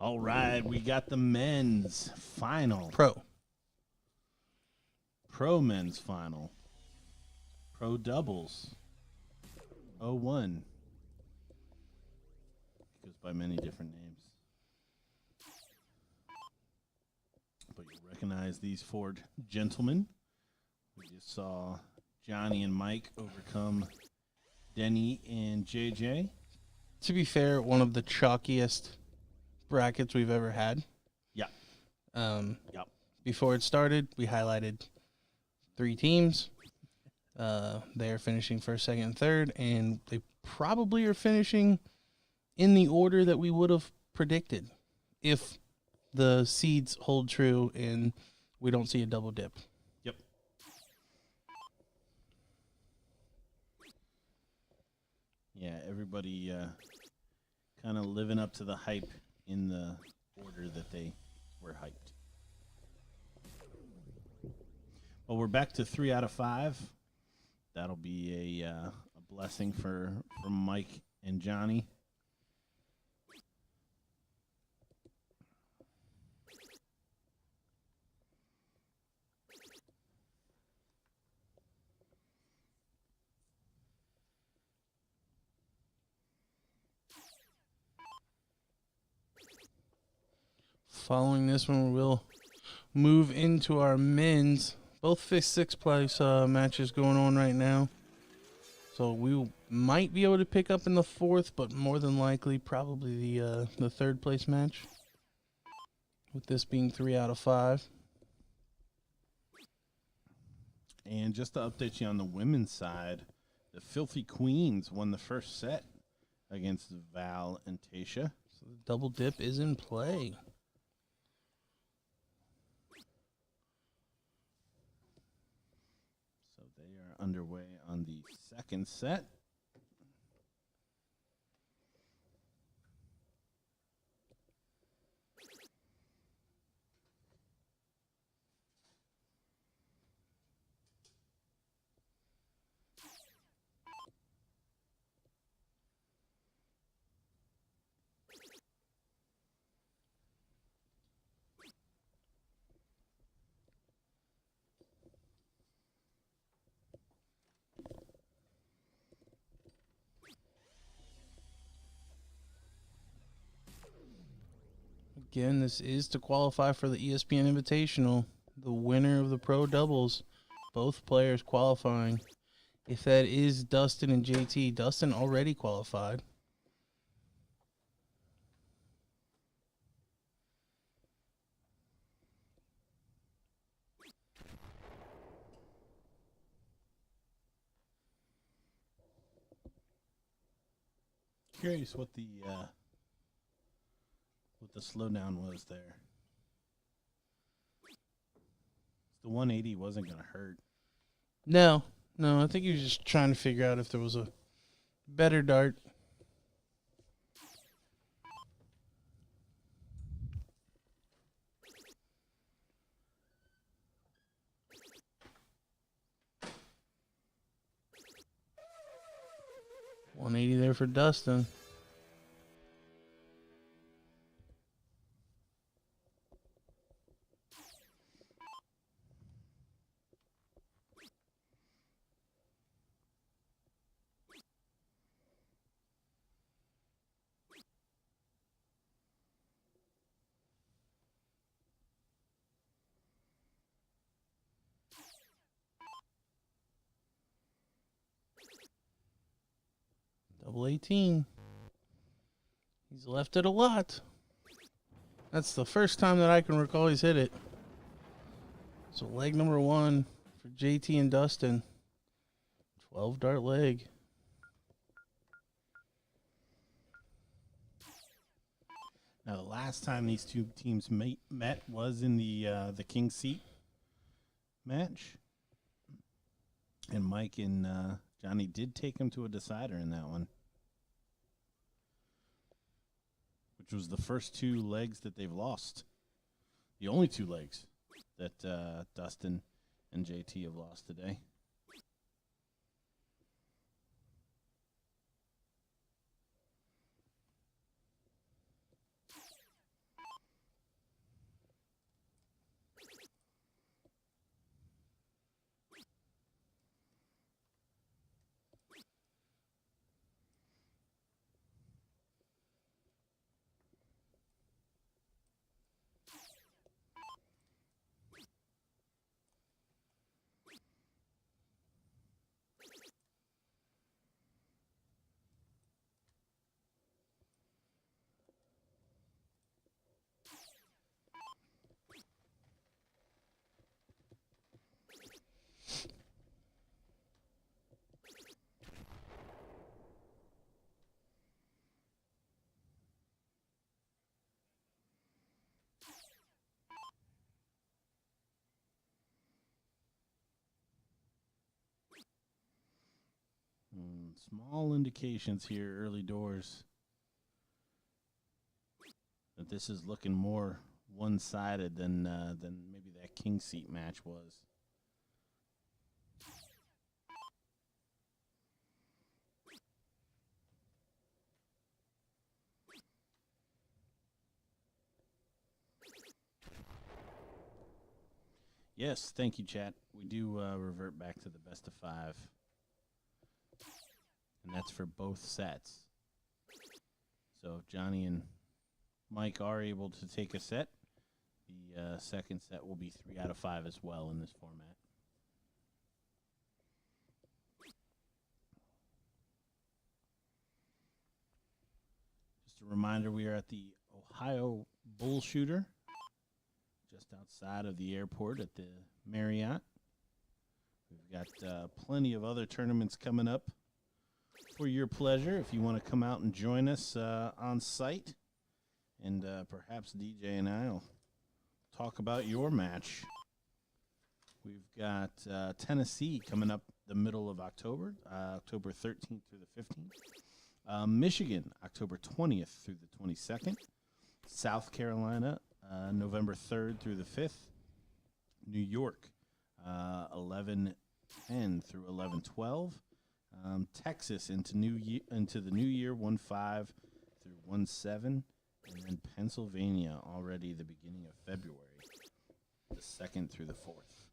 All right, we got the men's final. Pro men's final. Pro doubles. 01. Goes by many different names. But you'll recognize these four gentlemen. We just saw Johnny and Mike overcome Denny and JJ. To be fair, one of the chalkiest brackets we've ever had. Yeah. Yep. Before it started, we highlighted 3 teams. They are finishing first, second, and third, and they probably are finishing in the order that we would have predicted if the seeds hold true and we don't see a double dip. Yep. Yeah, everybody kind of living up to the hype in the order that they were hyped. Well, we're back to 3 out of 5. That'll be a blessing for Mike and Johnny. Following this one, we'll move into our men's. Both 5th, 6th place matches going on right now. So we might be able to pick up in the 4th, but more than likely probably the 3rd place match. With this being 3 out of 5. And just to update you on the women's side, the Filthy Queens won the first set against Val and Tasha. So the double dip is in play. So they are underway on the 2nd set. Again, this is to qualify for the ESPN Invitational. The winner of the Pro Doubles, both players qualifying. If that is Dustin and JT, Dustin already qualified. Curious what the slowdown was there. The 180 wasn't going to hurt. No, I think he was just trying to figure out if there was a better dart. $180 there for Dustin. Double 18. He's left it a lot. That's the first time that I can recall he's hit it. So leg number 1 for JT and Dustin. 12 dart leg. Now, the last time these two teams met was in the King Seat match. And Mike and Johnny did take him to a decider in that one, which was the first 2 legs that they've lost. The only 2 legs that Dustin and JT have lost today. small indications here, early doors, that this is looking more one-sided than maybe that king seat match was. Yes, thank you, chat. We do revert back to the best of 5. And that's for both sets. So if Johnny and Mike are able to take a set, the second set will be 3 out of 5 as well in this format. Just a reminder, we are at the Ohio BullShooter, just outside of the airport at the Marriott. We've got plenty of other tournaments coming up for your pleasure if you want to come out and join us on site. And perhaps DJ and I will talk about your match. We've got Tennessee coming up the middle of October, October 13th through the 15th. Michigan, October 20th through the 22nd. South Carolina, November 3rd through the 5th. New York, 11/10 through 11/12. Texas into the new year, 1/5 through 1/7. And then Pennsylvania already the beginning of February, the 2nd through the 4th.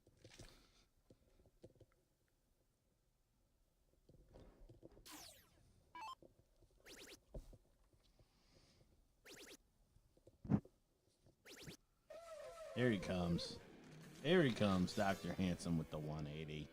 There he comes. There he comes, Dr. Handsome with the 180.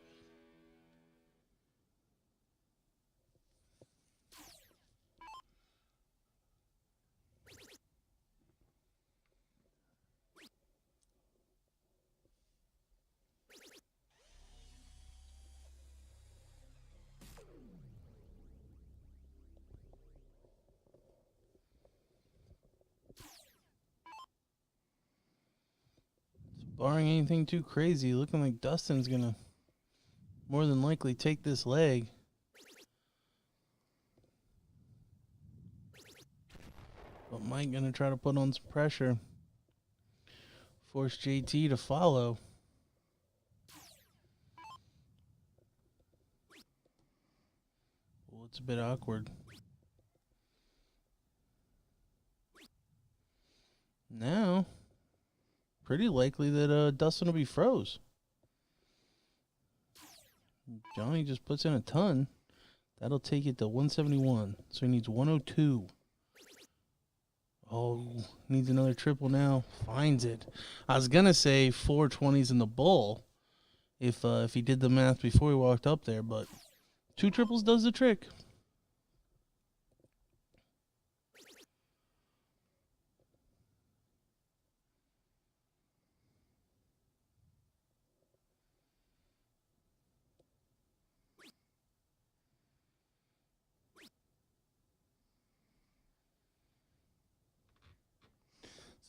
Barring anything too crazy, looking like Dustin's going to more than likely take this leg. But Mike going to try to put on some pressure. Force JT to follow. Well, it's a bit awkward. Now, pretty likely that Dustin will be froze. Johnny just puts in a ton. That'll take it to 171. So he needs 102. Oh, needs another triple now. Finds it. I was going to say 420s in the bowl if he did the math before he walked up there, but 2 triples does the trick.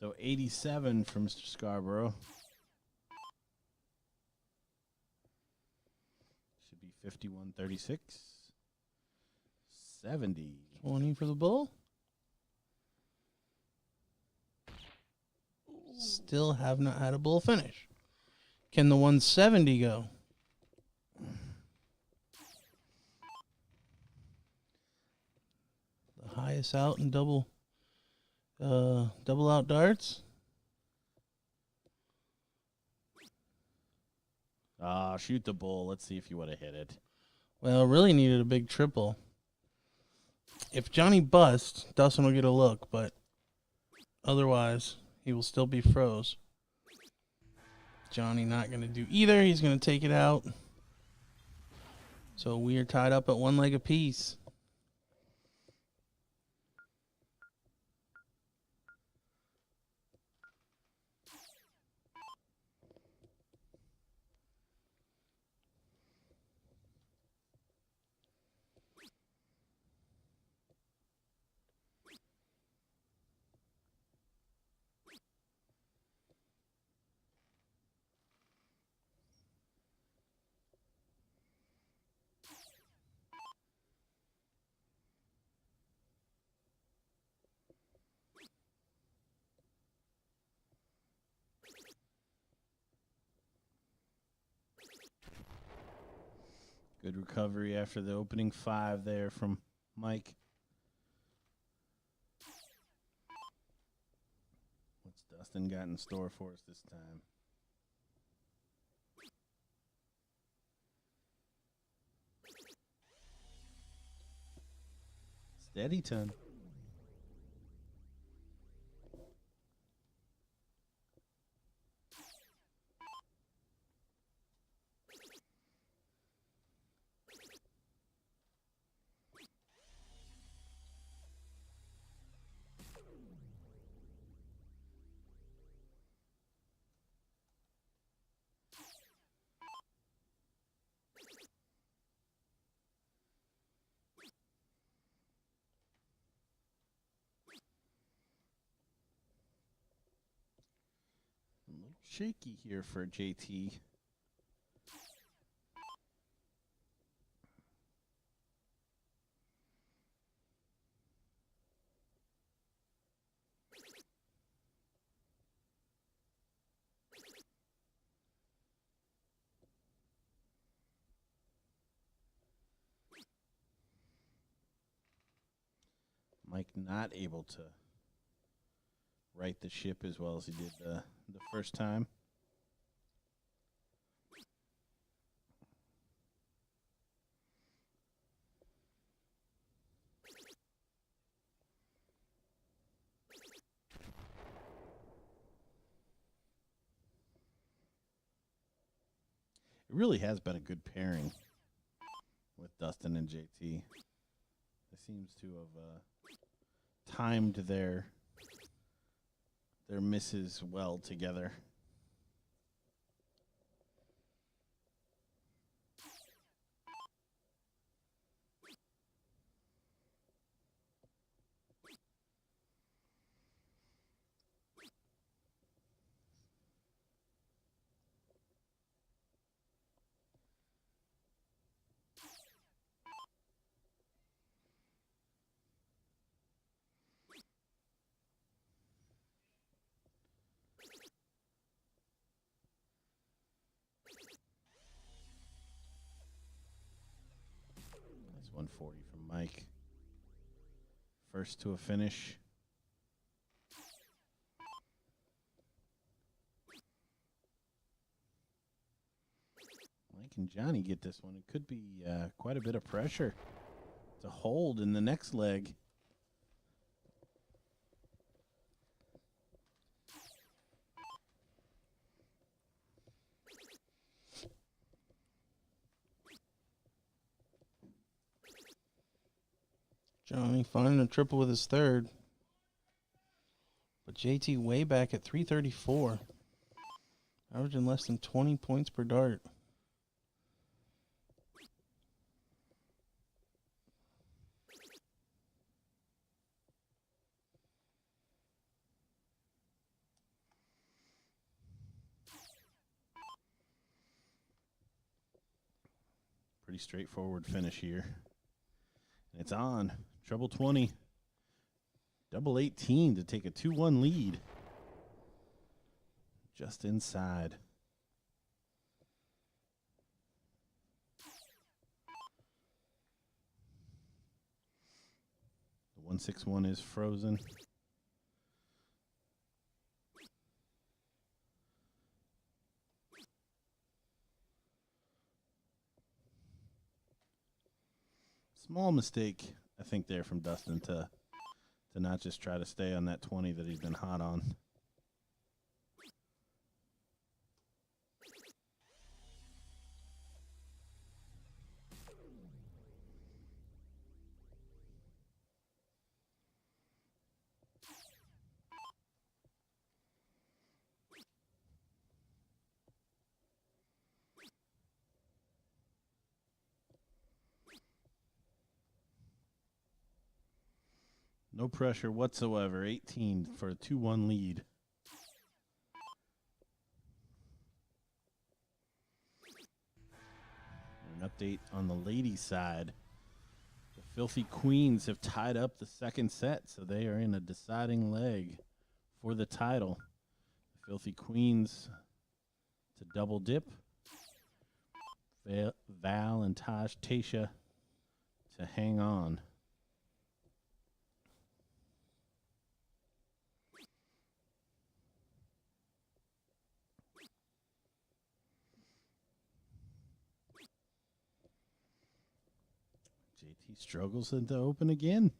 So 87 for Mr. Scarborough. Should be 51-36. 70. 20 for the bull. Still have not had a bull finish. Can the 170 go? The highest out in double out darts. Shoot the bull. Let's see if you would have hit it. Well, really needed a big triple. If Johnny busts, Dustin will get a look, but otherwise, he will still be froze. Johnny not going to do either. He's going to take it out. So we are tied up at 1 leg apiece. Good recovery after the opening 5 there from Mike. What's Dustin got in store for us this time? Steady ton. A little shaky here for JT. Mike not able to right the ship as well as he did the first time. It really has been a good pairing with Dustin and JT. They seems to have timed their misses well together. That's 140 from Mike. First to a finish. Mike and Johnny get this one. It could be quite a bit of pressure to hold in the next leg. Johnny finding a triple with his third. But JT way back at 334. Averaging less than 20 points per dart. Pretty straightforward finish here. And it's on. Treble 20. Double 18 to take a 2-1 lead. Just inside. The 161 is frozen. Small mistake, I think, there from Dustin to not just try to stay on that 20 that he's been hot on. No pressure whatsoever. 18 for a 2-1 lead. An update on the ladies' side. The Filthy Queens have tied up the second set, so they are in a deciding leg for the title. The Filthy Queens to double dip. Val and Tasha to hang on. JT struggles into open again.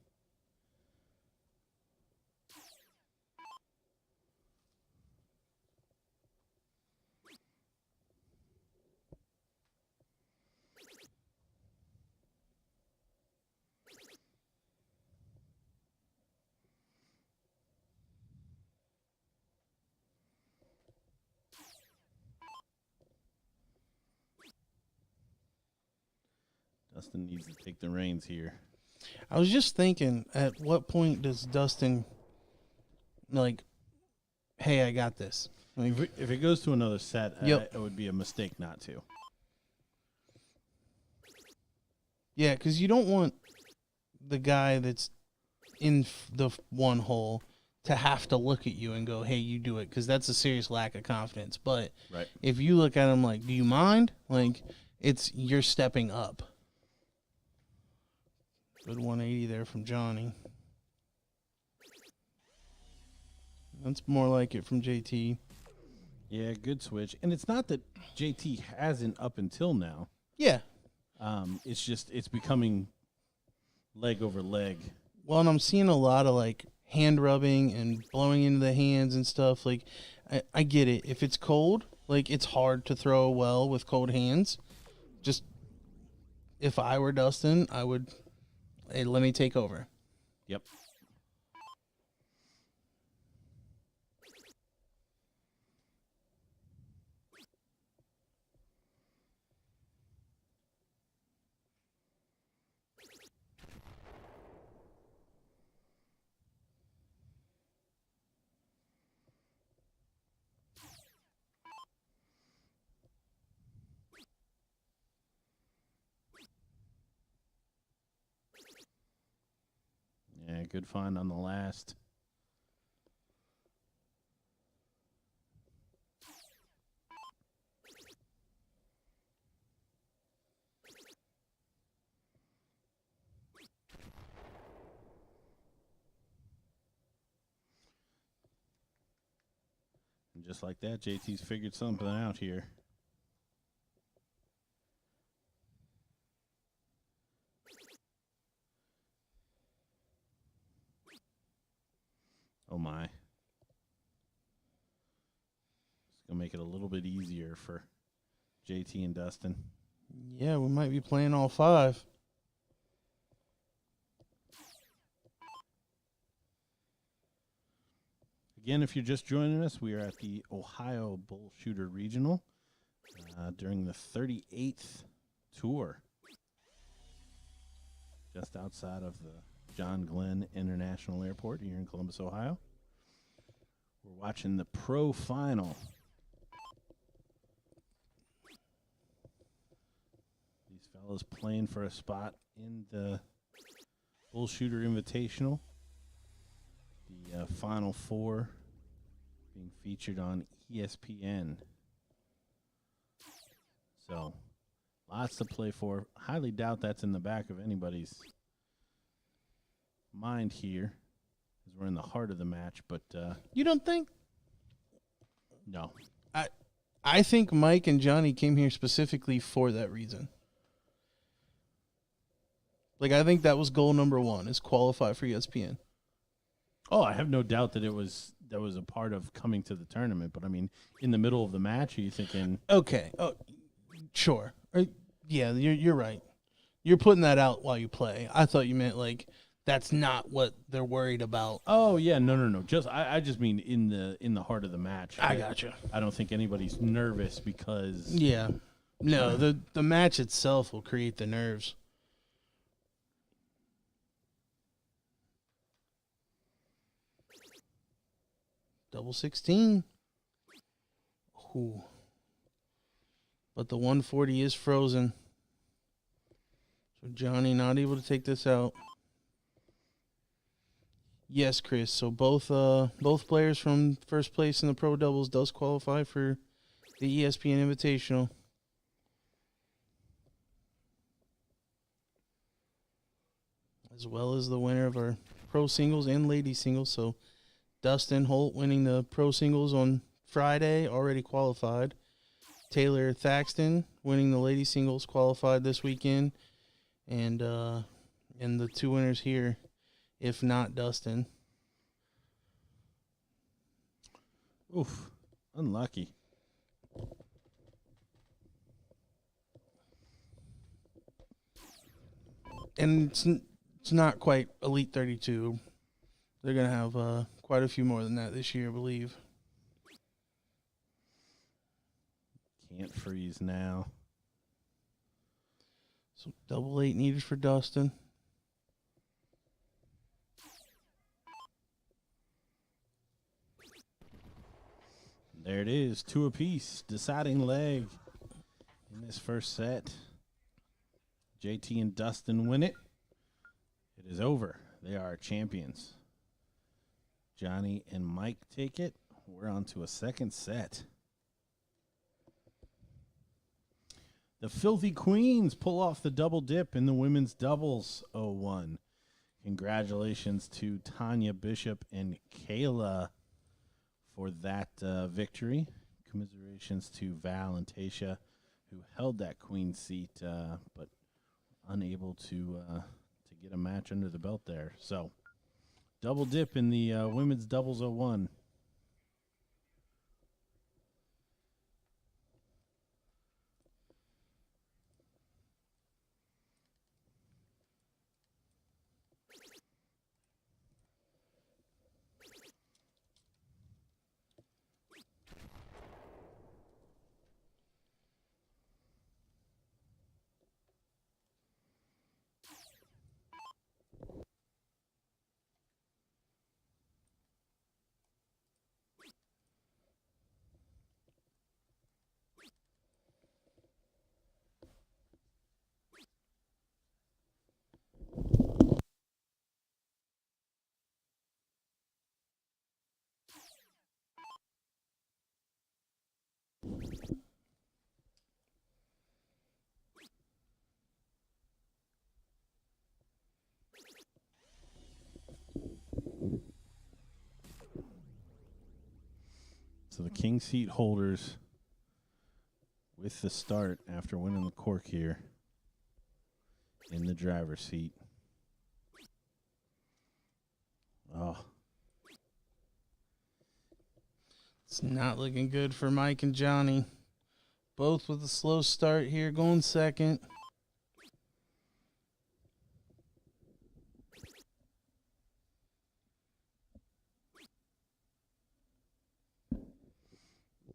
Dustin needs to take the reins here. I was just thinking, at what point does Dustin, like, hey, I got this? Like, If it goes to another set, Yep. It would be a mistake not to. yeah, because you don't want the guy that's in the one hole to have to look at you and go, hey, you do it, because that's a serious lack of confidence. But Right. if you look at him like, do you mind? Like, you're stepping up. Good 180 there from Johnny. That's more like it from JT. Yeah, good switch. And it's not that JT hasn't up until now. Yeah. It's just it's becoming leg over leg. Well, and I'm seeing a lot of, like, hand rubbing and blowing into the hands and stuff. Like, I get it. If it's cold, like, it's hard to throw well with cold hands. Just, if I were Dustin, I would, hey, let me take over. Yep. Yeah, good find on the last. And just like that, JT's figured something out here. Oh my. It's going to make it a little bit easier for JT and Dustin. Yeah, we might be playing all five. Again, if you're just joining us, we are at the Ohio BullShooter Regional during the 38th tour, just outside of the John Glenn International Airport here in Columbus, Ohio. We're watching the pro final. These fellows playing for a spot in the BullShooter Invitational. The Final Four being featured on ESPN. So, lots to play for. Highly doubt that's in the back of anybody's mind here, as we're in the heart of the match. But You don't think? no, I think Mike and Johnny came here specifically for that reason. Like, I think that was goal number one, is qualify for ESPN. oh, I have no doubt that was a part of coming to the tournament. But I mean, in the middle of the match, are you thinking? Okay. Oh, sure. Yeah, you're right. You're putting that out while you play. I thought you meant, like, that's not what they're worried about. Oh yeah, no. Just I just mean in the heart of the match. I gotcha. I don't think anybody's nervous because Yeah. No, the match itself will create the nerves. Double 16. Ooh. But the 140 is frozen. So Johnny not able to take this out. Yes, Chris. So both players from first place in the pro doubles does qualify for the ESPN Invitational. as well as the winner of our pro singles and ladies singles. So Dustin Holt winning the pro singles on Friday, already qualified. Taylor Thaxton winning the ladies singles, qualified this weekend. And the two winners here, if not Dustin. Oof, unlucky. And it's not quite Elite 32. They're going to have quite a few more than that this year, I believe. Can't freeze now. So double 8 needed for Dustin. There it is, 2 apiece, deciding leg in this first set. JT and Dustin win it. It is over. They are champions. Johnny and Mike take it. We're on to a second set. The Filthy Queens pull off the double dip in the women's doubles 0-1. Congratulations to Tanya Bishop and Kayla for that victory. Commiserations to Val and Tasha, who held that queen seat, but unable to get a match under the belt there. So, double dip in the women's doubles 0-1. So the king seat holders with the start after winning the cork here in the driver's seat. Oh, It's not looking good for Mike and Johnny. Both with a slow start here, going second.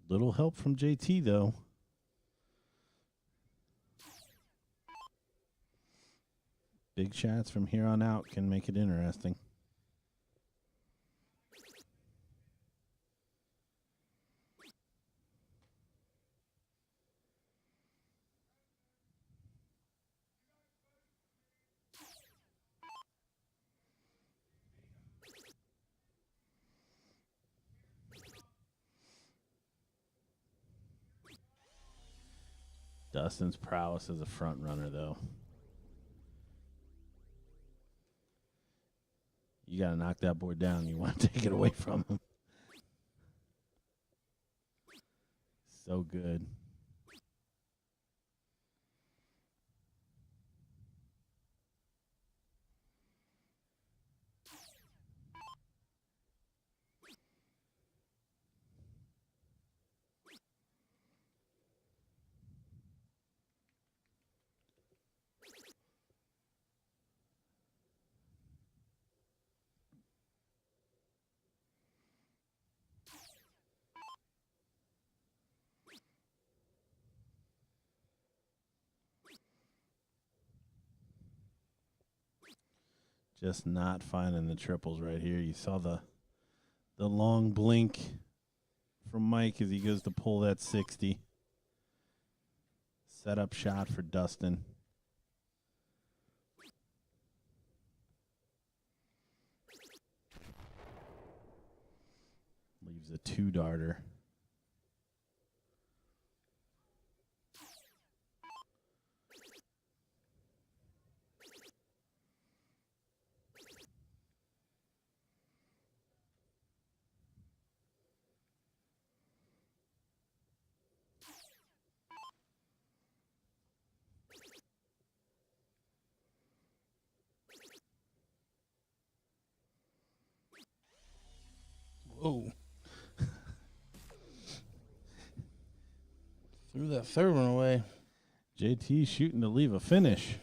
little help from JT though. Big shots from here on out can make it interesting. Dustin's prowess as a front runner, though. You got to knock that board down. You want to take it away from him. So good. Just not finding the triples right here. You saw the long blink from Mike as he goes to pull that 60. Set up shot for Dustin. Leaves a 2-darter. Whoa. Threw that third one away. JT shooting to leave a finish.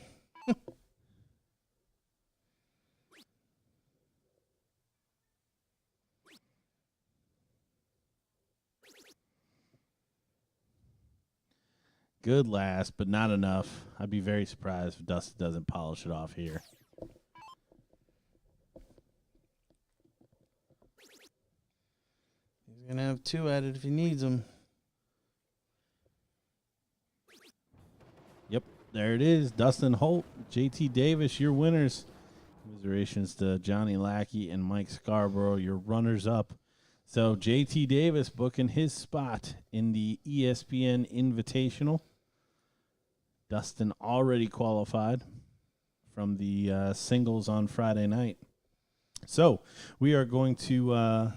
Good last, but not enough. I'd be very surprised if Dustin doesn't polish it off here. He's going to have two at it if he needs them. Yep, there it is. Dustin Holt, JT Davis, your winners. Commiserations to Johnny Lackey and Mike Scarborough, your runners-up. So JT Davis booking his spot in the ESPN Invitational. Dustin already qualified from the singles on Friday night. So we are going to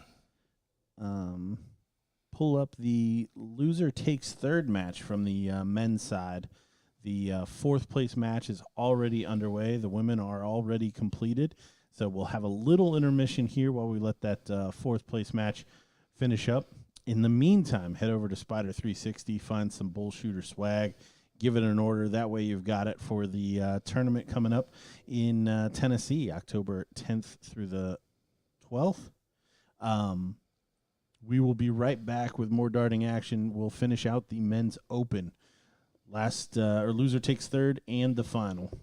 pull up the loser takes third match from the men's side. The fourth place match is already underway. The women are already completed. So we'll have a little intermission here while we let that fourth place match finish up. In the meantime, head over to Spider 360, find some BullShooter swag, give it an order. That way you've got it for the tournament coming up in Tennessee, October 10th through the 12th. We will be right back with more darting action. We'll finish out the men's open. Loser takes third and the final.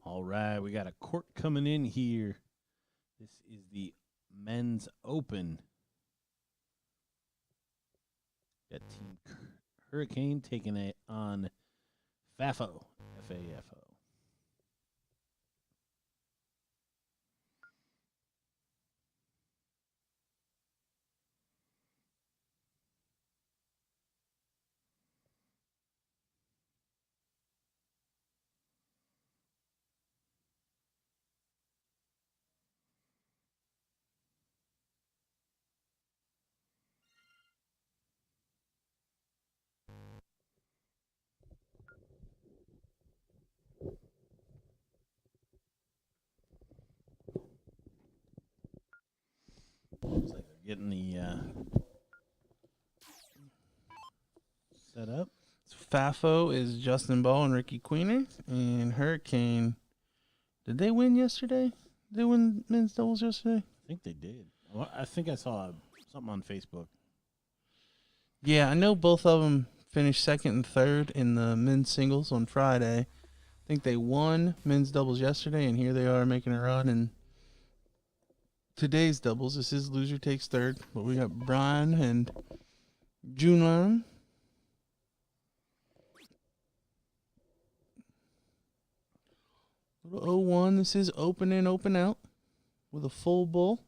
All right, we got a court coming in here. This is the Men's Open. Got Team Hurricane taking it on FAFO. F-A-F-O. Looks like they're getting the set up. FAFO is Justin Ball and Ricky Queener, and Hurricane. Did they win yesterday? Did they win men's doubles yesterday? I think they did. Well, I think I saw something on Facebook. Yeah, I know both of them finished second and third in the men's singles on Friday. I think they won men's doubles yesterday, and here they are making a run in today's doubles. This is loser takes third, but we got Brian and Junlan. Little 0-1. This is open in, open out with a full bull.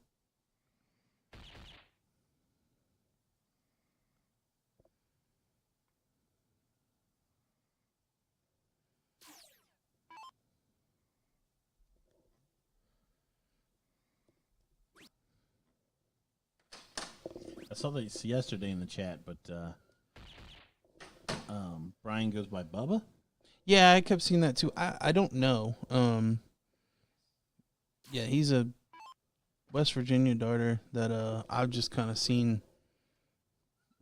I saw this yesterday in the chat, but Brian goes by Bubba. Yeah, I kept seeing that too. I don't know. Yeah, he's a West Virginia darter that I've just kind of seen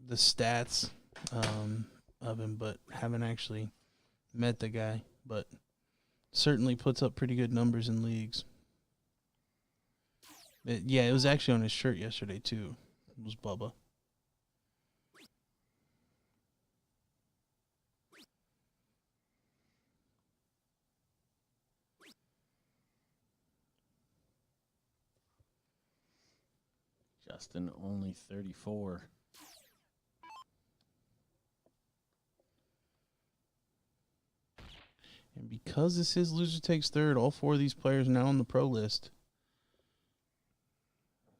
the stats of him, but haven't actually met the guy. But certainly puts up pretty good numbers in leagues. It was actually on his shirt yesterday too. It was Bubba. Justin only 34. And because this is loser takes third, all four of these players now on the pro list.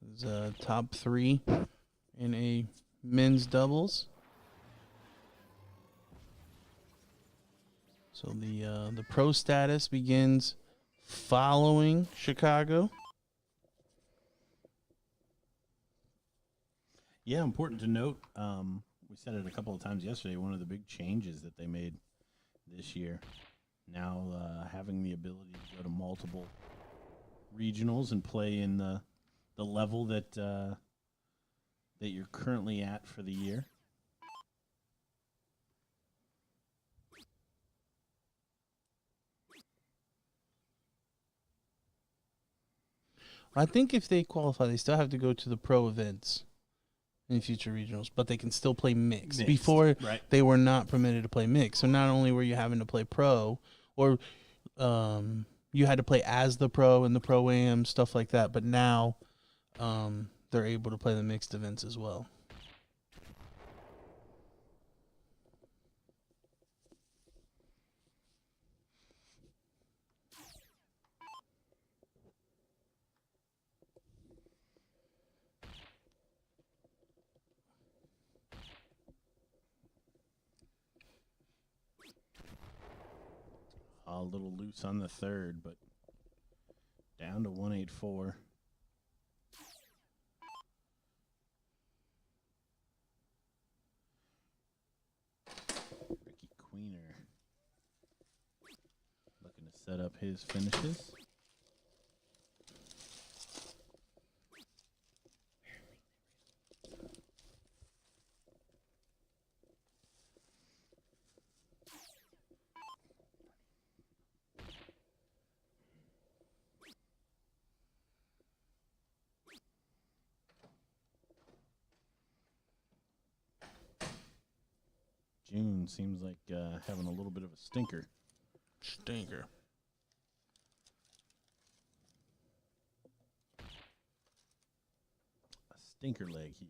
There's top three in a men's doubles. So the pro status begins following Chicago. Yeah, important to note. We said it a couple of times yesterday. One of the big changes that they made this year, now having the ability to go to multiple regionals and play in the level that that you're currently at for the year. I think if they qualify, they still have to go to the pro events in future regionals, but they can still play mixed. Before, right. They were not permitted to play mixed. So not only were you having to play pro, or you had to play as the pro in the pro-am, stuff like that, but now they're able to play the mixed events as well. A little loose on the third, but down to 184. Ricky Queener looking to set up his finishes. June seems like having a little bit of a stinker. Stinker. stinker leg here.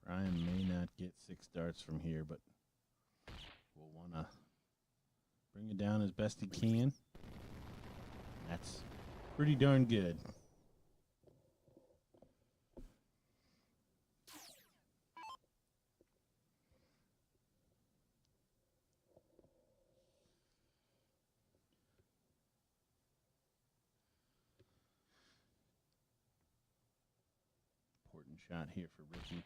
Brian may not get 6 darts from here, but we'll want to bring it down as best he can. That's pretty darn good. Important shot here for Ricky.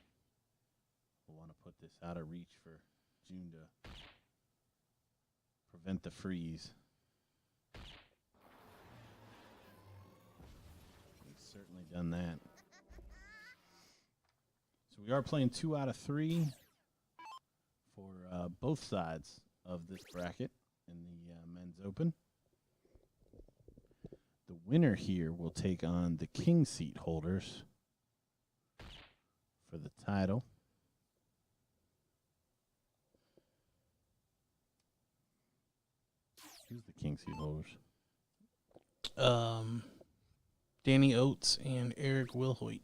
We'll want to put this out of reach for June to prevent the freeze. He's certainly done that. So we are playing 2 out of 3 for both sides of this bracket in the men's open. The winner here will take on the king seat holders for the title. Who's the king seat holders? Danny Oates and Eric Wilhoit.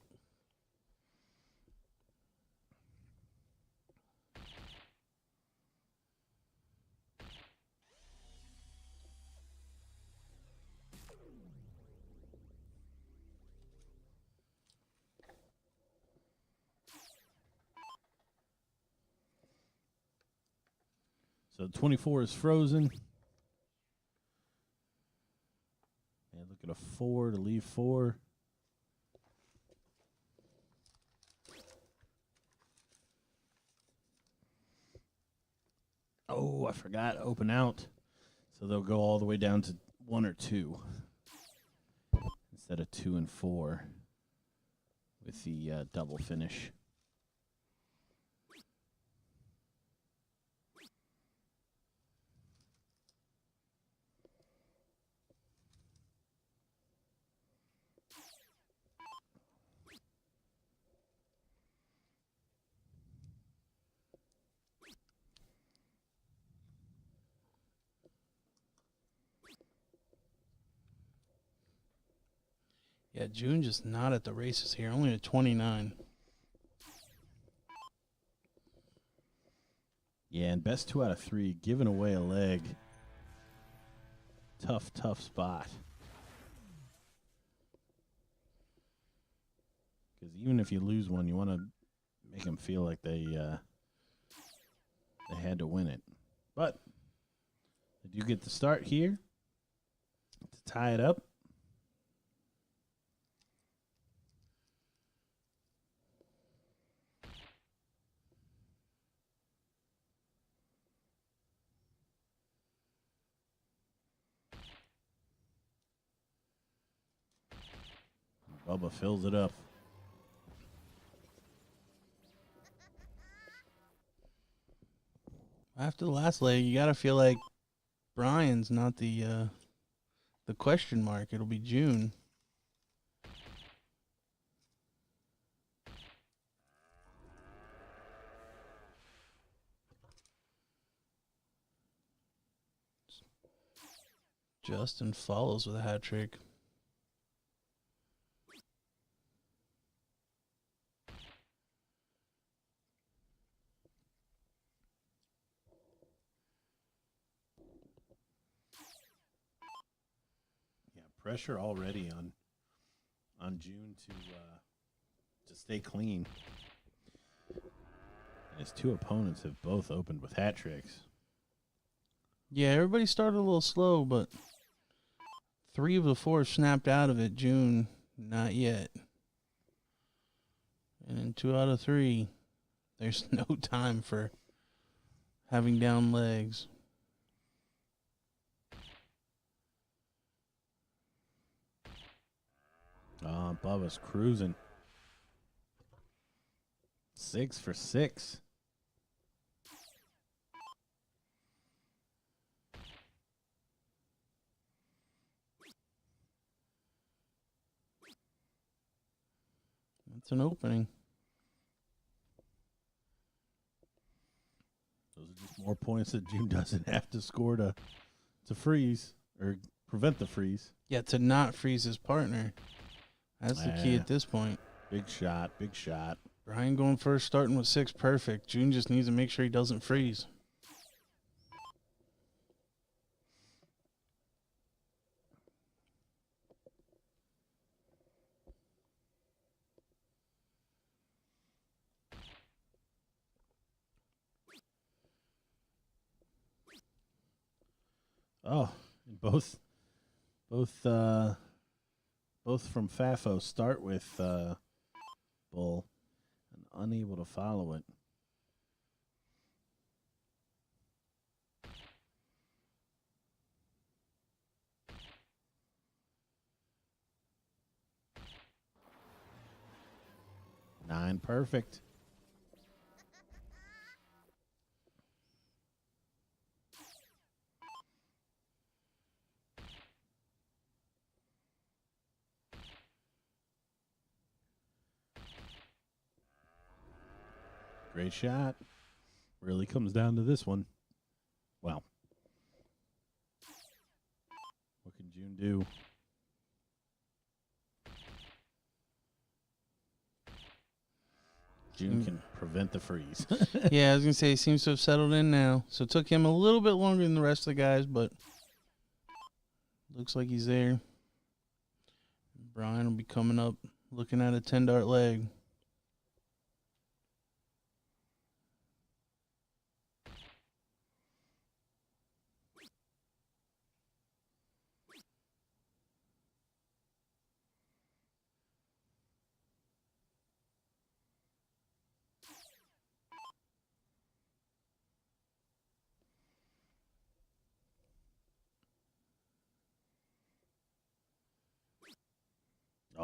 So 24 is frozen. And look at a 4 to leave 4. Oh, I forgot open out. So they'll go all the way down to 1 or 2 instead of 2 and 4 with the double finish. Yeah, June just not at the races here, only at 29. Yeah, and best 2 out of 3, giving away a leg. Tough spot. Because even if you lose one, you want to make them feel like they had to win it. But they do get the start here to tie it up. Bubba fills it up. After the last leg, you got to feel like Brian's not the question mark. It'll be June. Justin follows with a hat trick. Pressure already on June to stay clean. And his 2 opponents have both opened with hat tricks. Yeah, everybody started a little slow, but 3 of the 4 snapped out of it. June, not yet. And in 2 out of 3, there's no time for having down legs. Bubba's cruising. 6 for 6. It's an opening. Those are just more points that June doesn't have to score to freeze or prevent the freeze. Yeah, to not freeze his partner. That's the key at this point. Big shot, big shot. Brian going first, starting with 6 perfect. June just needs to make sure he doesn't freeze. Oh, both from Fafo start with Bull and unable to follow it. Nine perfect. Great shot. Really comes down to this one. Well, what can June do? June can prevent the freeze. Yeah, I was going to say, he seems to have settled in now. So it took him a little bit longer than the rest of the guys, but looks like he's there. Brian will be coming up, looking at a 10-dart leg.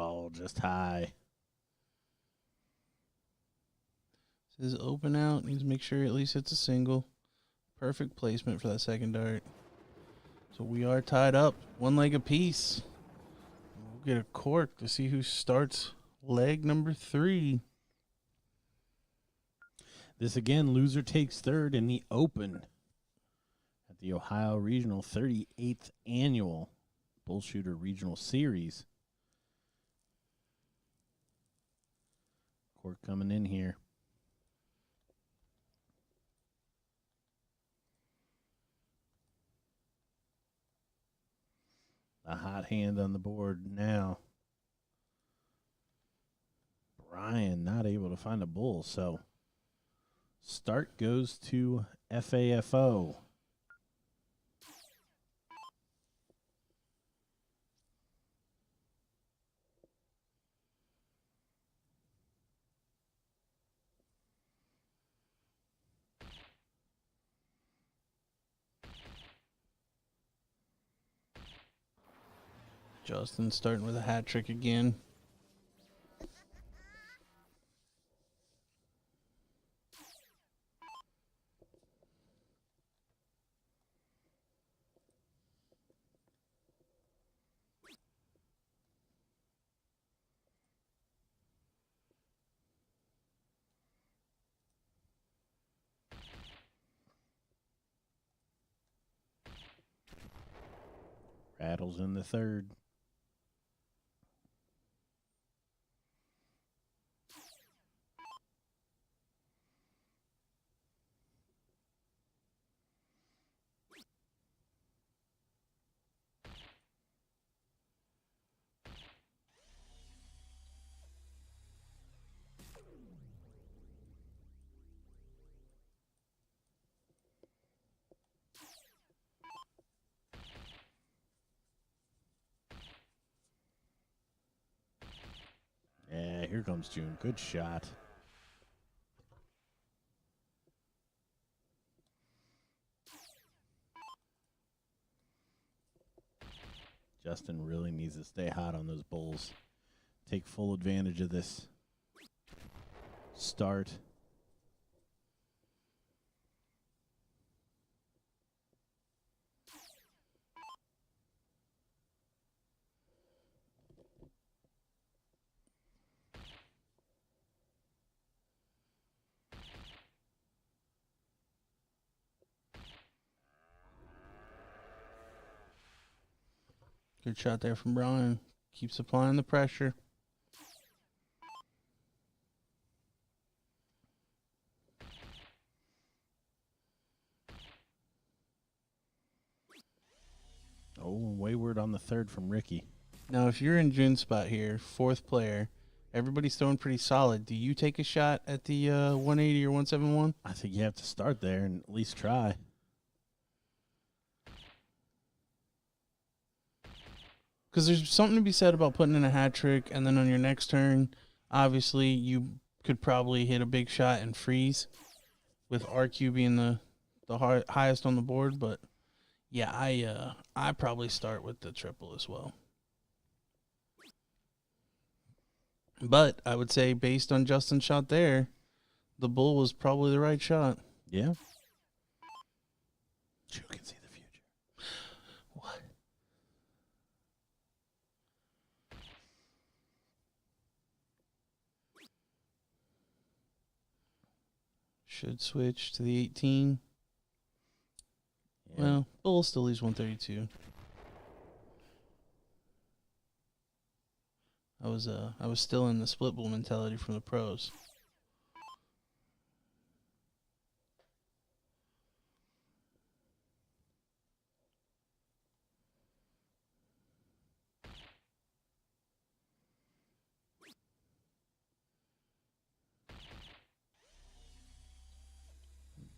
Oh, just high. Says open out. Needs to make sure at least it's a single. Perfect placement for that second dart. So we are tied up. 1 leg apiece. We'll get a cork to see who starts leg number 3. This again, loser takes third in the Open at the Ohio Regional 38th Annual BullShooter Regional Series. Cork coming in here. A hot hand on the board now. Brian not able to find a bull, so start goes to FAFO. Justin starting with a hat trick again. Rattles in the third. Yeah, here comes June. Good shot. Justin really needs to stay hot on those bulls. Take full advantage of this start. Good shot there from Brian. Keeps applying the pressure. Oh, wayward on the third from Ricky. Now, if you're in June's spot here, fourth player, everybody's throwing pretty solid. Do you take a shot at the 180 or 171? I think you have to start there and at least try. Because there's something to be said about putting in a hat trick, and then on your next turn, obviously, you could probably hit a big shot and freeze, with RQ being the highest on the board. But yeah, I probably start with the triple as well. But I would say, based on Justin's shot there, the bull was probably the right shot. Yeah. You can see the future. What? Should switch to the 18. Yeah. Well, bull still leaves 132. I was still in the split bull mentality from the pros.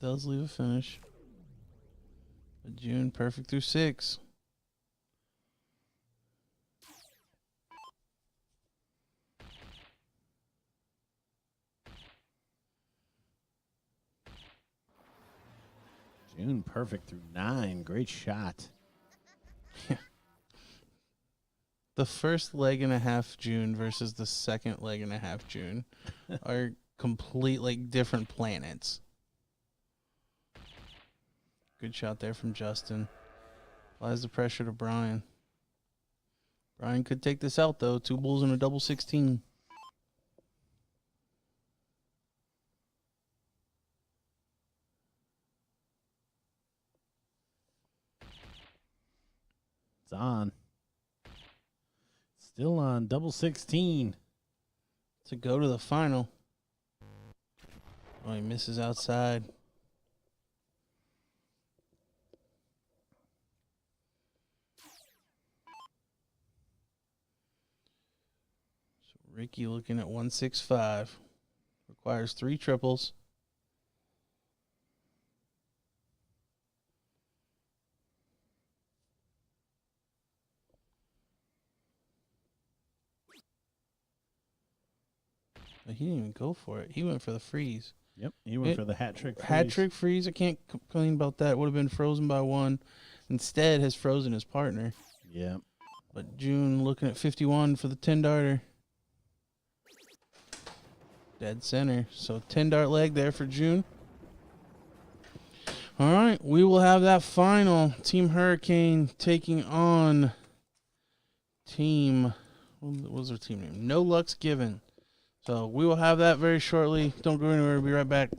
Does leave a finish. But June perfect through 6. June perfect through 9. Great shot. The first leg and a half June versus the second leg and a half June are complete, like, different planets. Good shot there from Justin. Applies the pressure to Brian. Brian could take this out, though. 2 bulls and a double 16. It's on. Still on double 16. To go to the final. Oh, he misses outside. So Ricky looking at 165. Requires 3 triples. But he didn't even go for it. He went for the freeze. Yep, he went for the hat trick freeze. Hat trick freeze. I can't complain about that. Would have been frozen by 1. Instead, has frozen his partner. Yeah. But June looking at 51 for the 10 darter. Dead center. So 10 dart leg there for June. All right, we will have that final. Team Hurricane taking on Team, what was their team name? No Luck's Given. So we will have that very shortly. Don't go anywhere. We'll be right back.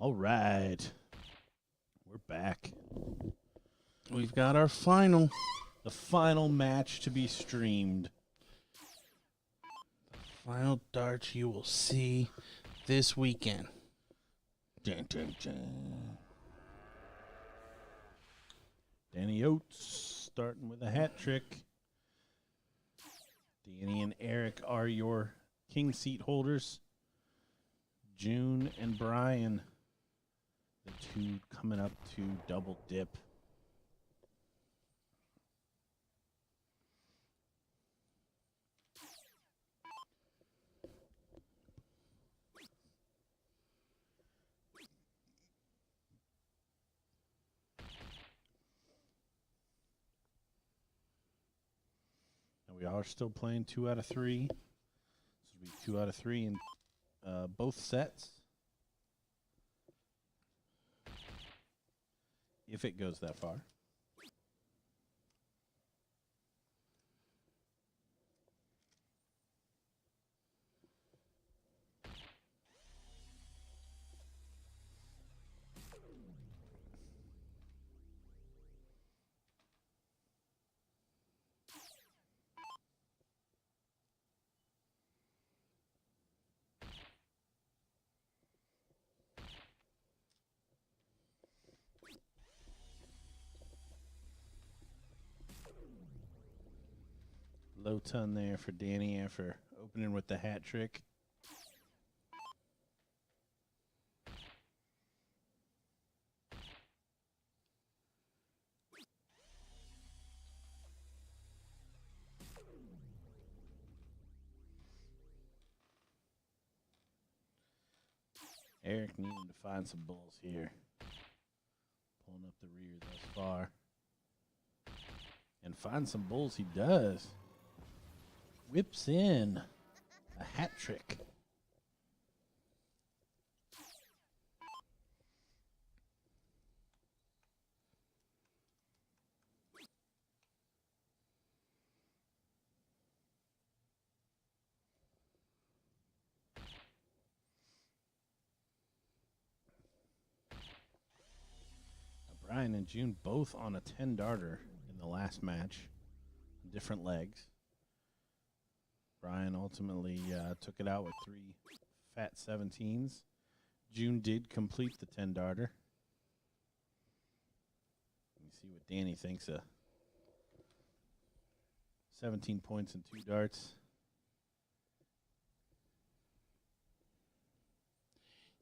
All right. We're back. We've got our final. The final match to be streamed. Final darts you will see this weekend. Dun, dun, dun. Danny Oates starting with a hat trick. Danny and Eric are your king seat holders. June and Brian, the two coming up to double dip. We are still playing 2 out of 3. This will be 2 out of 3 in both sets. If it goes that far. Low ton there for Danny after opening with the hat trick. Eric needing to find some bulls here. Pulling up the rear thus far. And find some bulls he does. Whips in a hat trick. Brian and June both on a 10 darter in the last match. Different legs. Brian ultimately took it out with 3 fat 17s. June did complete the 10 darter. Let me see what Danny thinks of 17 points and 2 darts.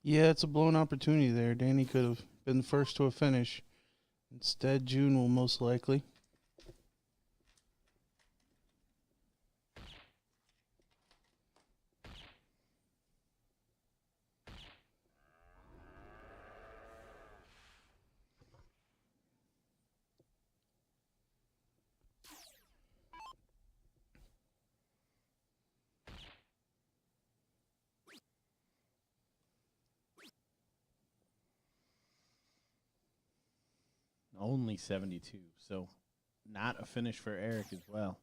Yeah, it's a blown opportunity there. Danny could have been the first to a finish. Instead, June will most likely. Only 72, so not a finish for Eric as well.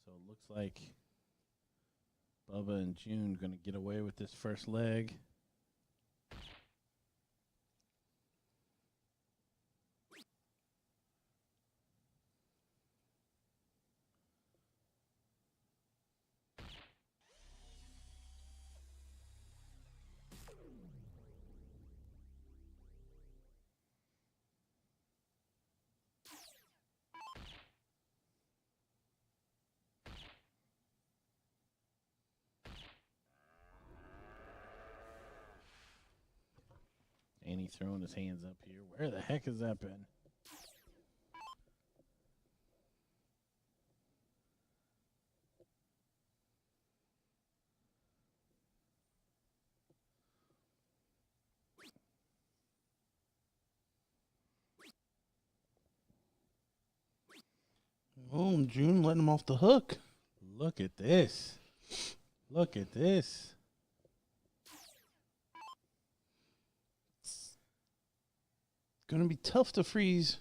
So it looks like Bubba and June going to get away with this first leg. Danny throwing his hands up here. Where the heck has that been? Oh, June letting him off the hook. Look at this. Look at this. Going to be tough to freeze.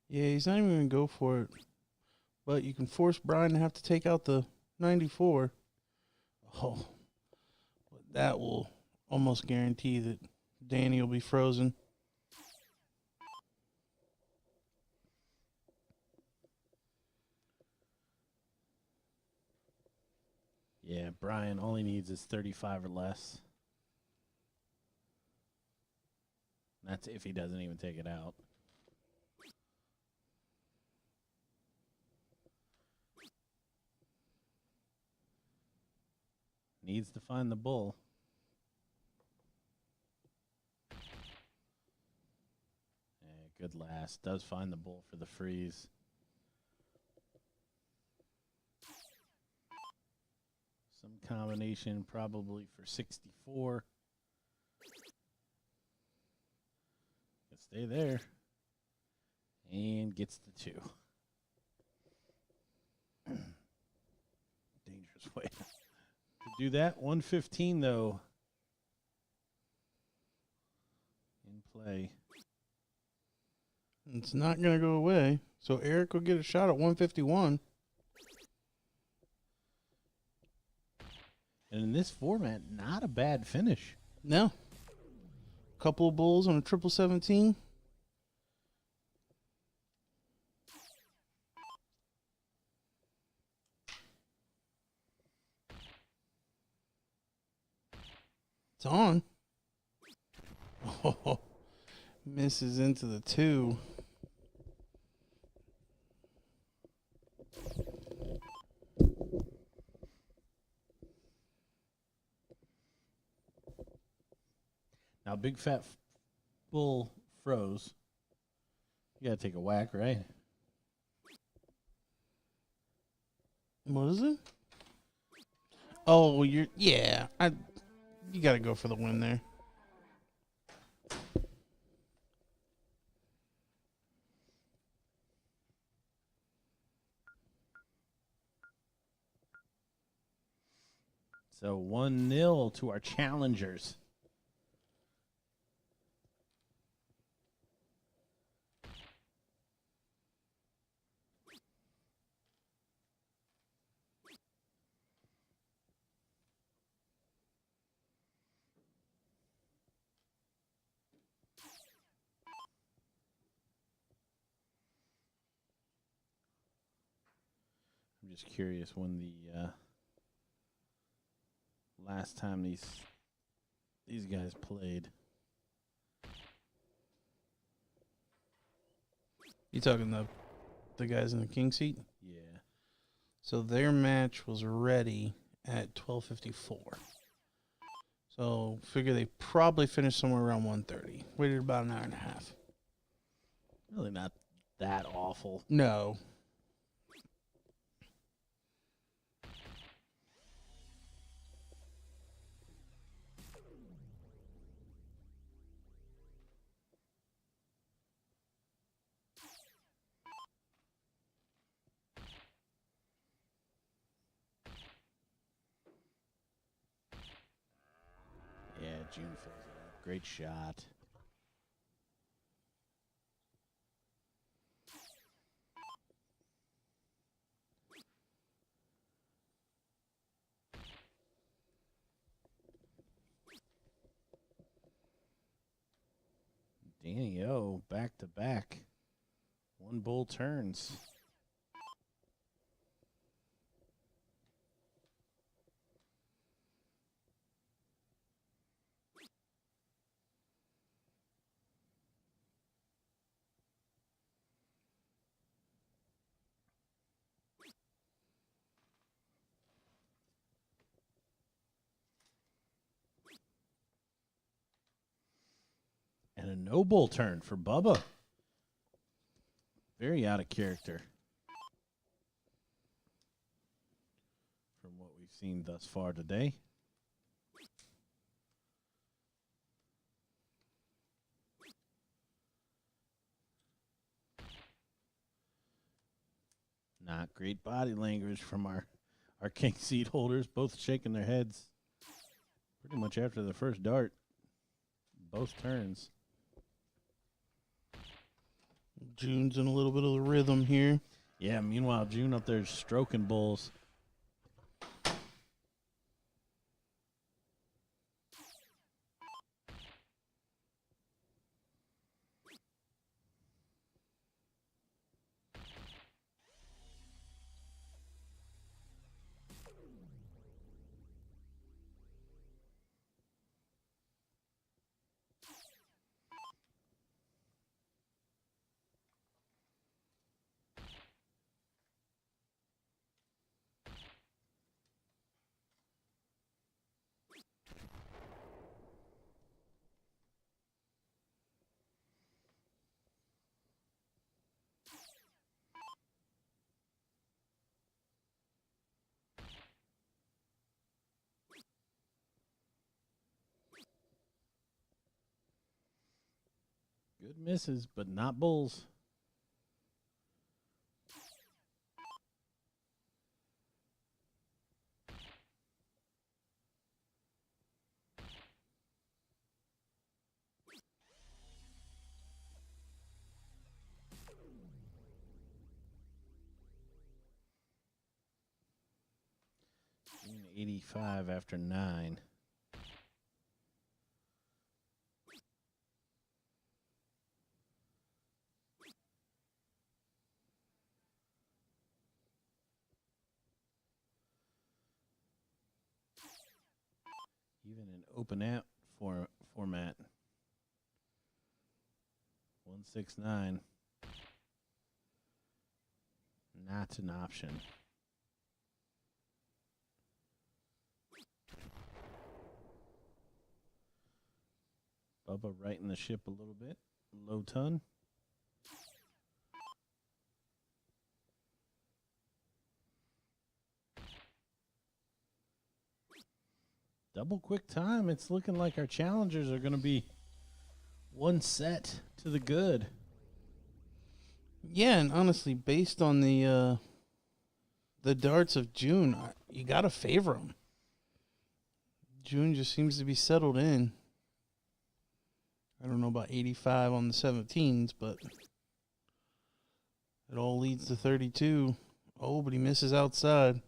Yeah, he's not even going to go for it. But you can force Brian to have to take out the 94. Oh, but that will almost guarantee that Danny will be frozen. Yeah, Brian, all he needs is 35 or less. That's if he doesn't even take it out. Needs to find the bull. Yeah, good last. Does find the bull for the freeze. Some combination probably for 64. Stay there. And gets the 2. Dangerous way to do that. 115 though. In play. It's not going to go away. So Eric will get a shot at 151. And in this format, not a bad finish. No. Couple of bulls on a 1717. It's on. Oh, misses into the 2. Now, big fat bull froze. You got to take a whack, right? What is it? Oh, you got to go for the win there. So 1-0 to our challengers. I'm just curious when the last time these guys played. You talking the guys in the king seat? Yeah. So their match was ready at 12:54. So figure they probably finished somewhere around 1:30. Waited about an hour and a half. Really not that awful. No. Yeah, June fills it up. Great shot. Danny O, back to back. 1 bull turns. And a no bull turn for Bubba. Very out of character from what we've seen thus far today. Not great body language from our king seat holders, both shaking their heads pretty much after the first dart. Both turns. June's in a little bit of the rhythm here. Yeah, meanwhile, June up there stroking bulls. Good misses, but not bulls. June 85 after 9. Even in open app format. 169. Not an option. Bubba righting the ship a little bit. Low ton. Double quick time. It's looking like our challengers are going to be one set to the good. Yeah, and honestly, based on the darts of June, you got to favor them. June just seems to be settled in. I don't know about 85 on the 17s, but it all leads to 32. Oh, but he misses outside.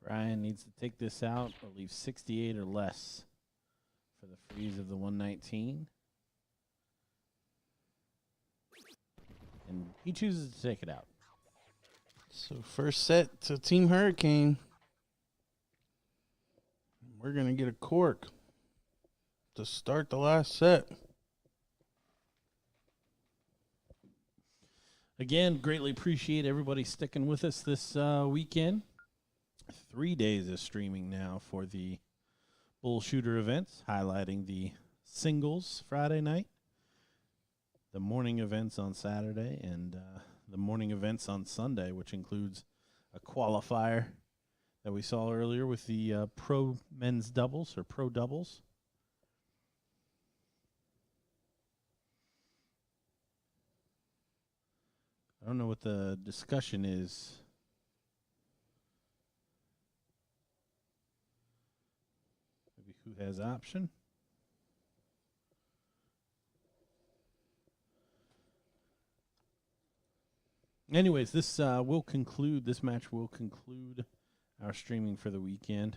Brian needs to take this out or leave 68 or less for the freeze of the 119. And he chooses to take it out. So first set to Team Hurricane. We're going to get a cork to start the last set. Again, greatly appreciate everybody sticking with us this weekend. 3 days of streaming now for the BullShooter events, highlighting the singles Friday night, the morning events on Saturday, and the morning events on Sunday, which includes a qualifier that we saw earlier with the pro men's doubles or pro doubles. I don't know what the discussion is. Maybe who has option? Anyways, this will conclude. This match will conclude our streaming for the weekend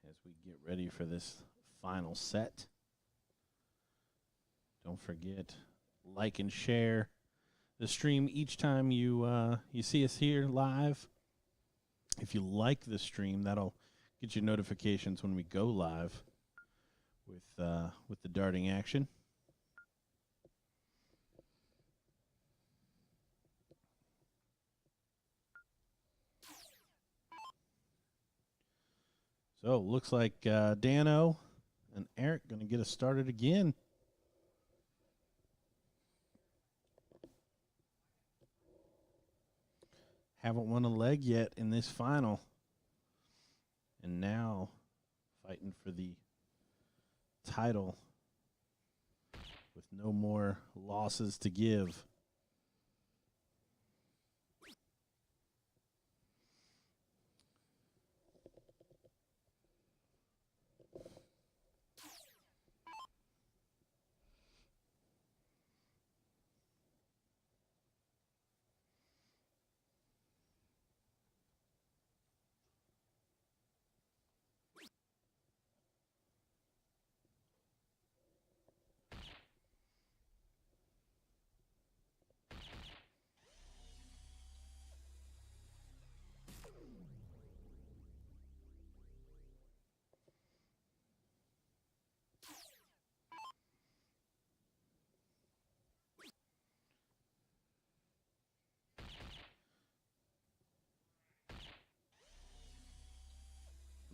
as we get ready for this final set. Don't forget, like and share the stream each time you see us here live. If you like the stream, that'll get you notifications when we go live with the darting action. So looks like Dano and Eric going to get us started again. Haven't won a leg yet in this final. And now fighting for the title with no more losses to give.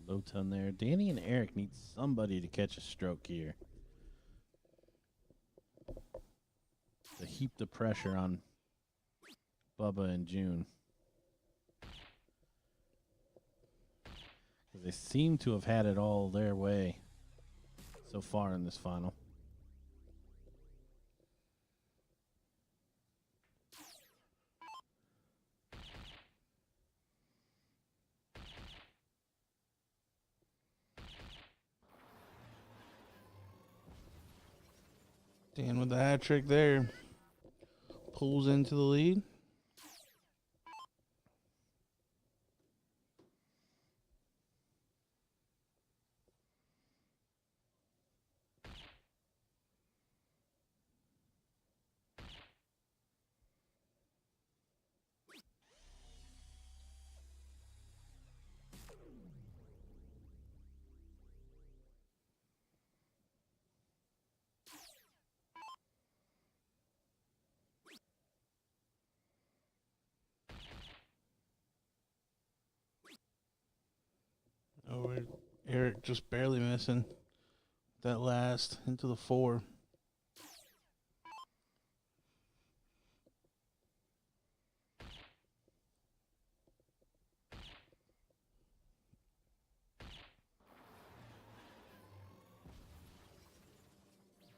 Low ton there. Danny and Eric need somebody to catch a stroke here. To heap the pressure on Bubba and June. They seem to have had it all their way so far in this final. Dan with the hat trick there. Pulls into the lead. Oh, Eric just barely missing that last into the 4.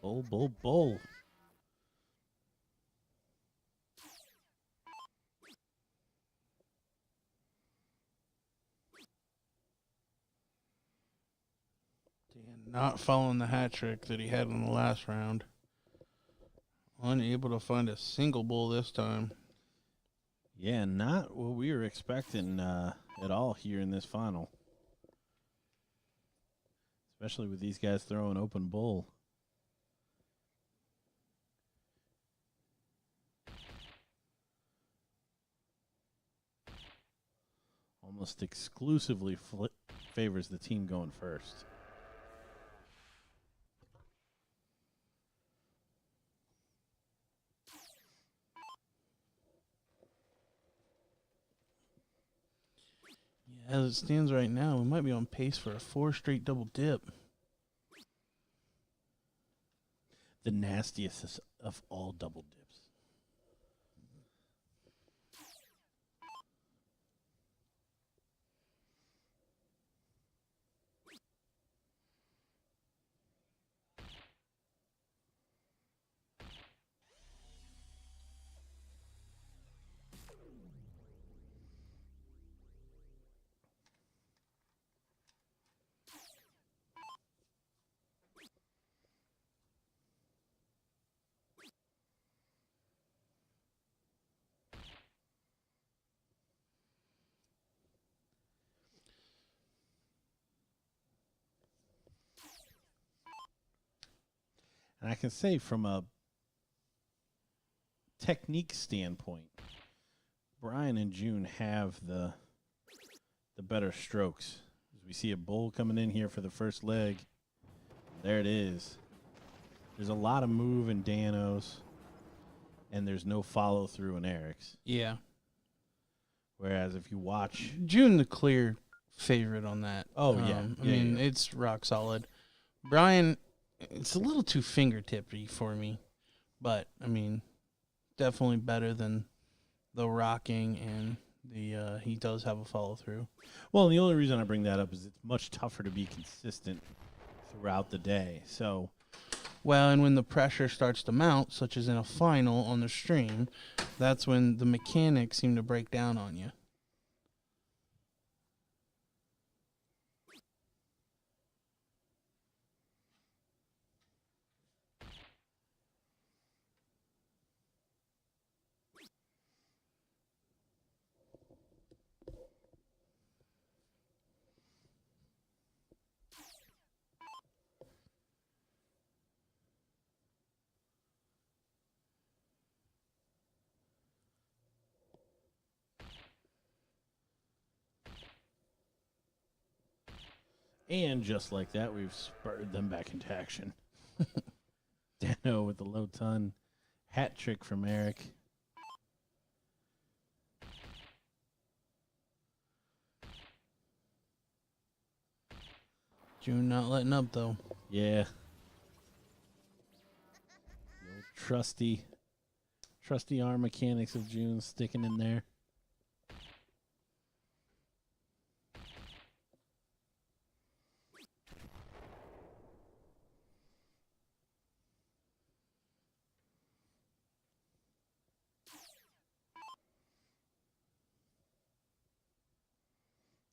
Bull, bull, bull. Dan not following the hat trick that he had in the last round. Unable to find a single bull this time. Yeah, not what we were expecting at all here in this final. Especially with these guys throwing open bull. Almost exclusively favors the team going first. Yeah, as it stands right now, we might be on pace for a 4 straight double dip. The nastiest of all double dips. And I can say from a technique standpoint, Brian and June have the better strokes. As we see a bull coming in here for the first leg. There it is. There's a lot of move in Dano's, and there's no follow through in Eric's. Yeah. Whereas if you watch June, the clear favorite on that. Oh, yeah. I mean, Yeah. it's rock solid. Brian, it's a little too fingertippy for me, but I mean, definitely better than the rocking, and the he does have a follow through. Well, and the only reason I bring that up is it's much tougher to be consistent throughout the day. So, Well, and when the pressure starts to mount, such as in a final on the stream, that's when the mechanics seem to break down on you. and just like that, we've spurred them back into action. Dano with the low ton. Hat trick from Eric. June not letting up, though. Yeah. The old trusty arm mechanics of June sticking in there.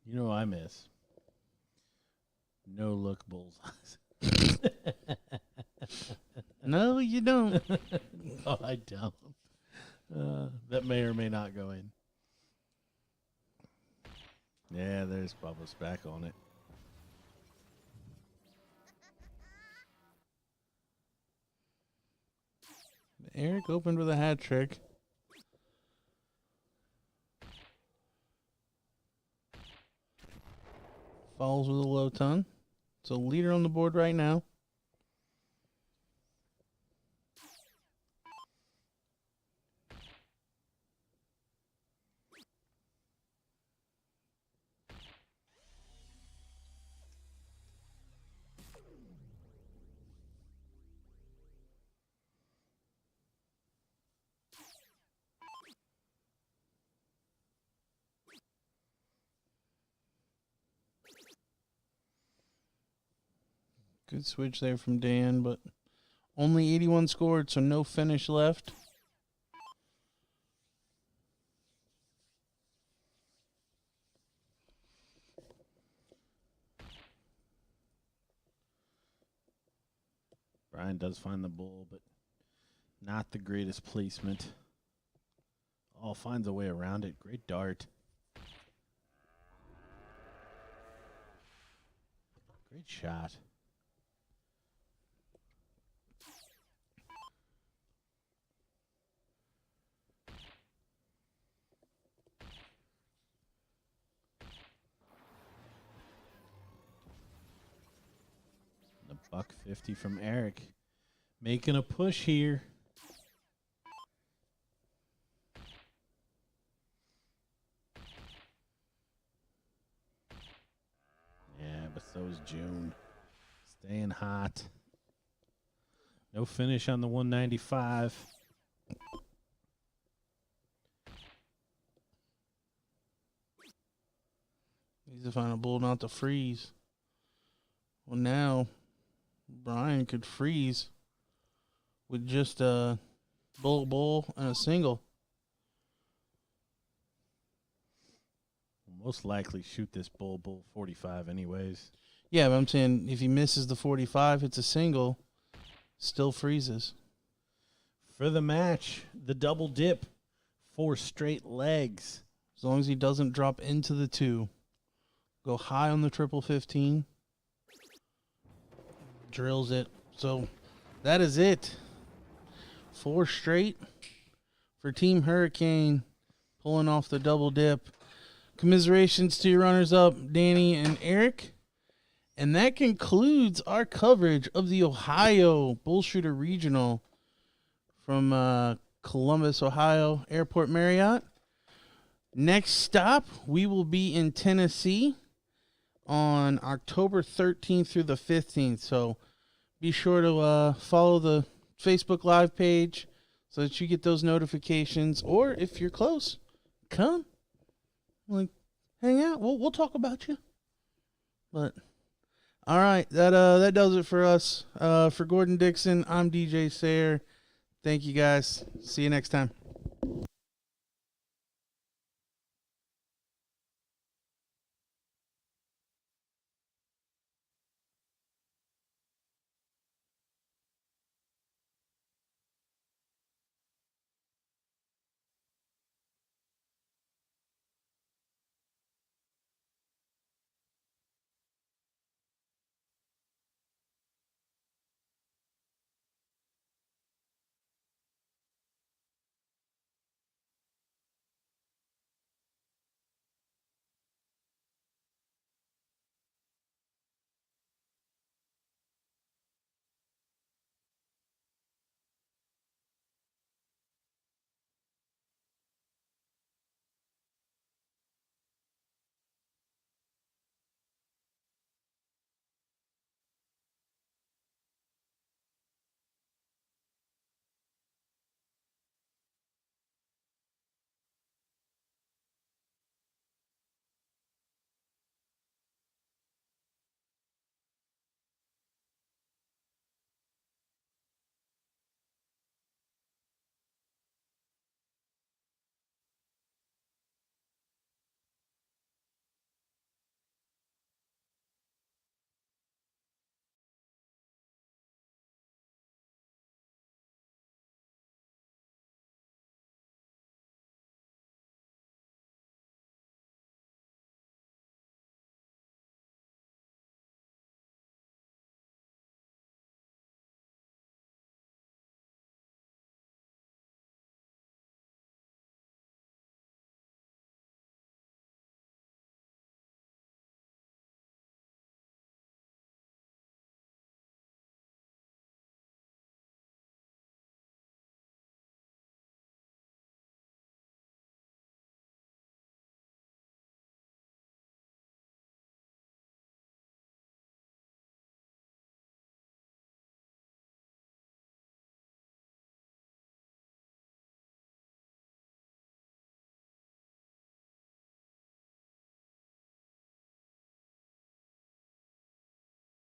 You know what I miss? No look bullseyes. No, you don't. No, I don't. That may or may not go in. Yeah, there's Bubba's back on it. Eric opened with a hat trick. Falls with a low ton. So leader on the board right now. Good switch there from Dan, but only 81 scored, so no finish left. Brian does find the bull, but not the greatest placement. Oh, finds a way around it. Great dart. Great shot. $150 from Eric. Making a push here. Yeah, but so is June. Staying hot. No finish on the 195. Needs to find a bull not to freeze. Well, now Brian could freeze with just a bull and a single. Most likely shoot this bull 45 anyways. Yeah, but I'm saying if he misses the 45, it's a single, still freezes. For the match, the double dip, 4 straight legs. As long as he doesn't drop into the 2. Go high on the triple 15. Drills it. So that is it. 4 straight for Team Hurricane, pulling off the double dip. Commiserations to your runners-up, Danny and Eric. And that concludes our coverage of the Ohio BullShooter Regional from Columbus, Ohio Airport Marriott. Next stop, we will be in Tennessee on October 13th through the 15th. So be sure to follow the Facebook Live page so that you get those notifications. Or if you're close, come. Like, hang out. We'll talk about you. But all right, that does it for us. For Gordon Dixon, I'm DJ Sayer. Thank you guys. See you next time.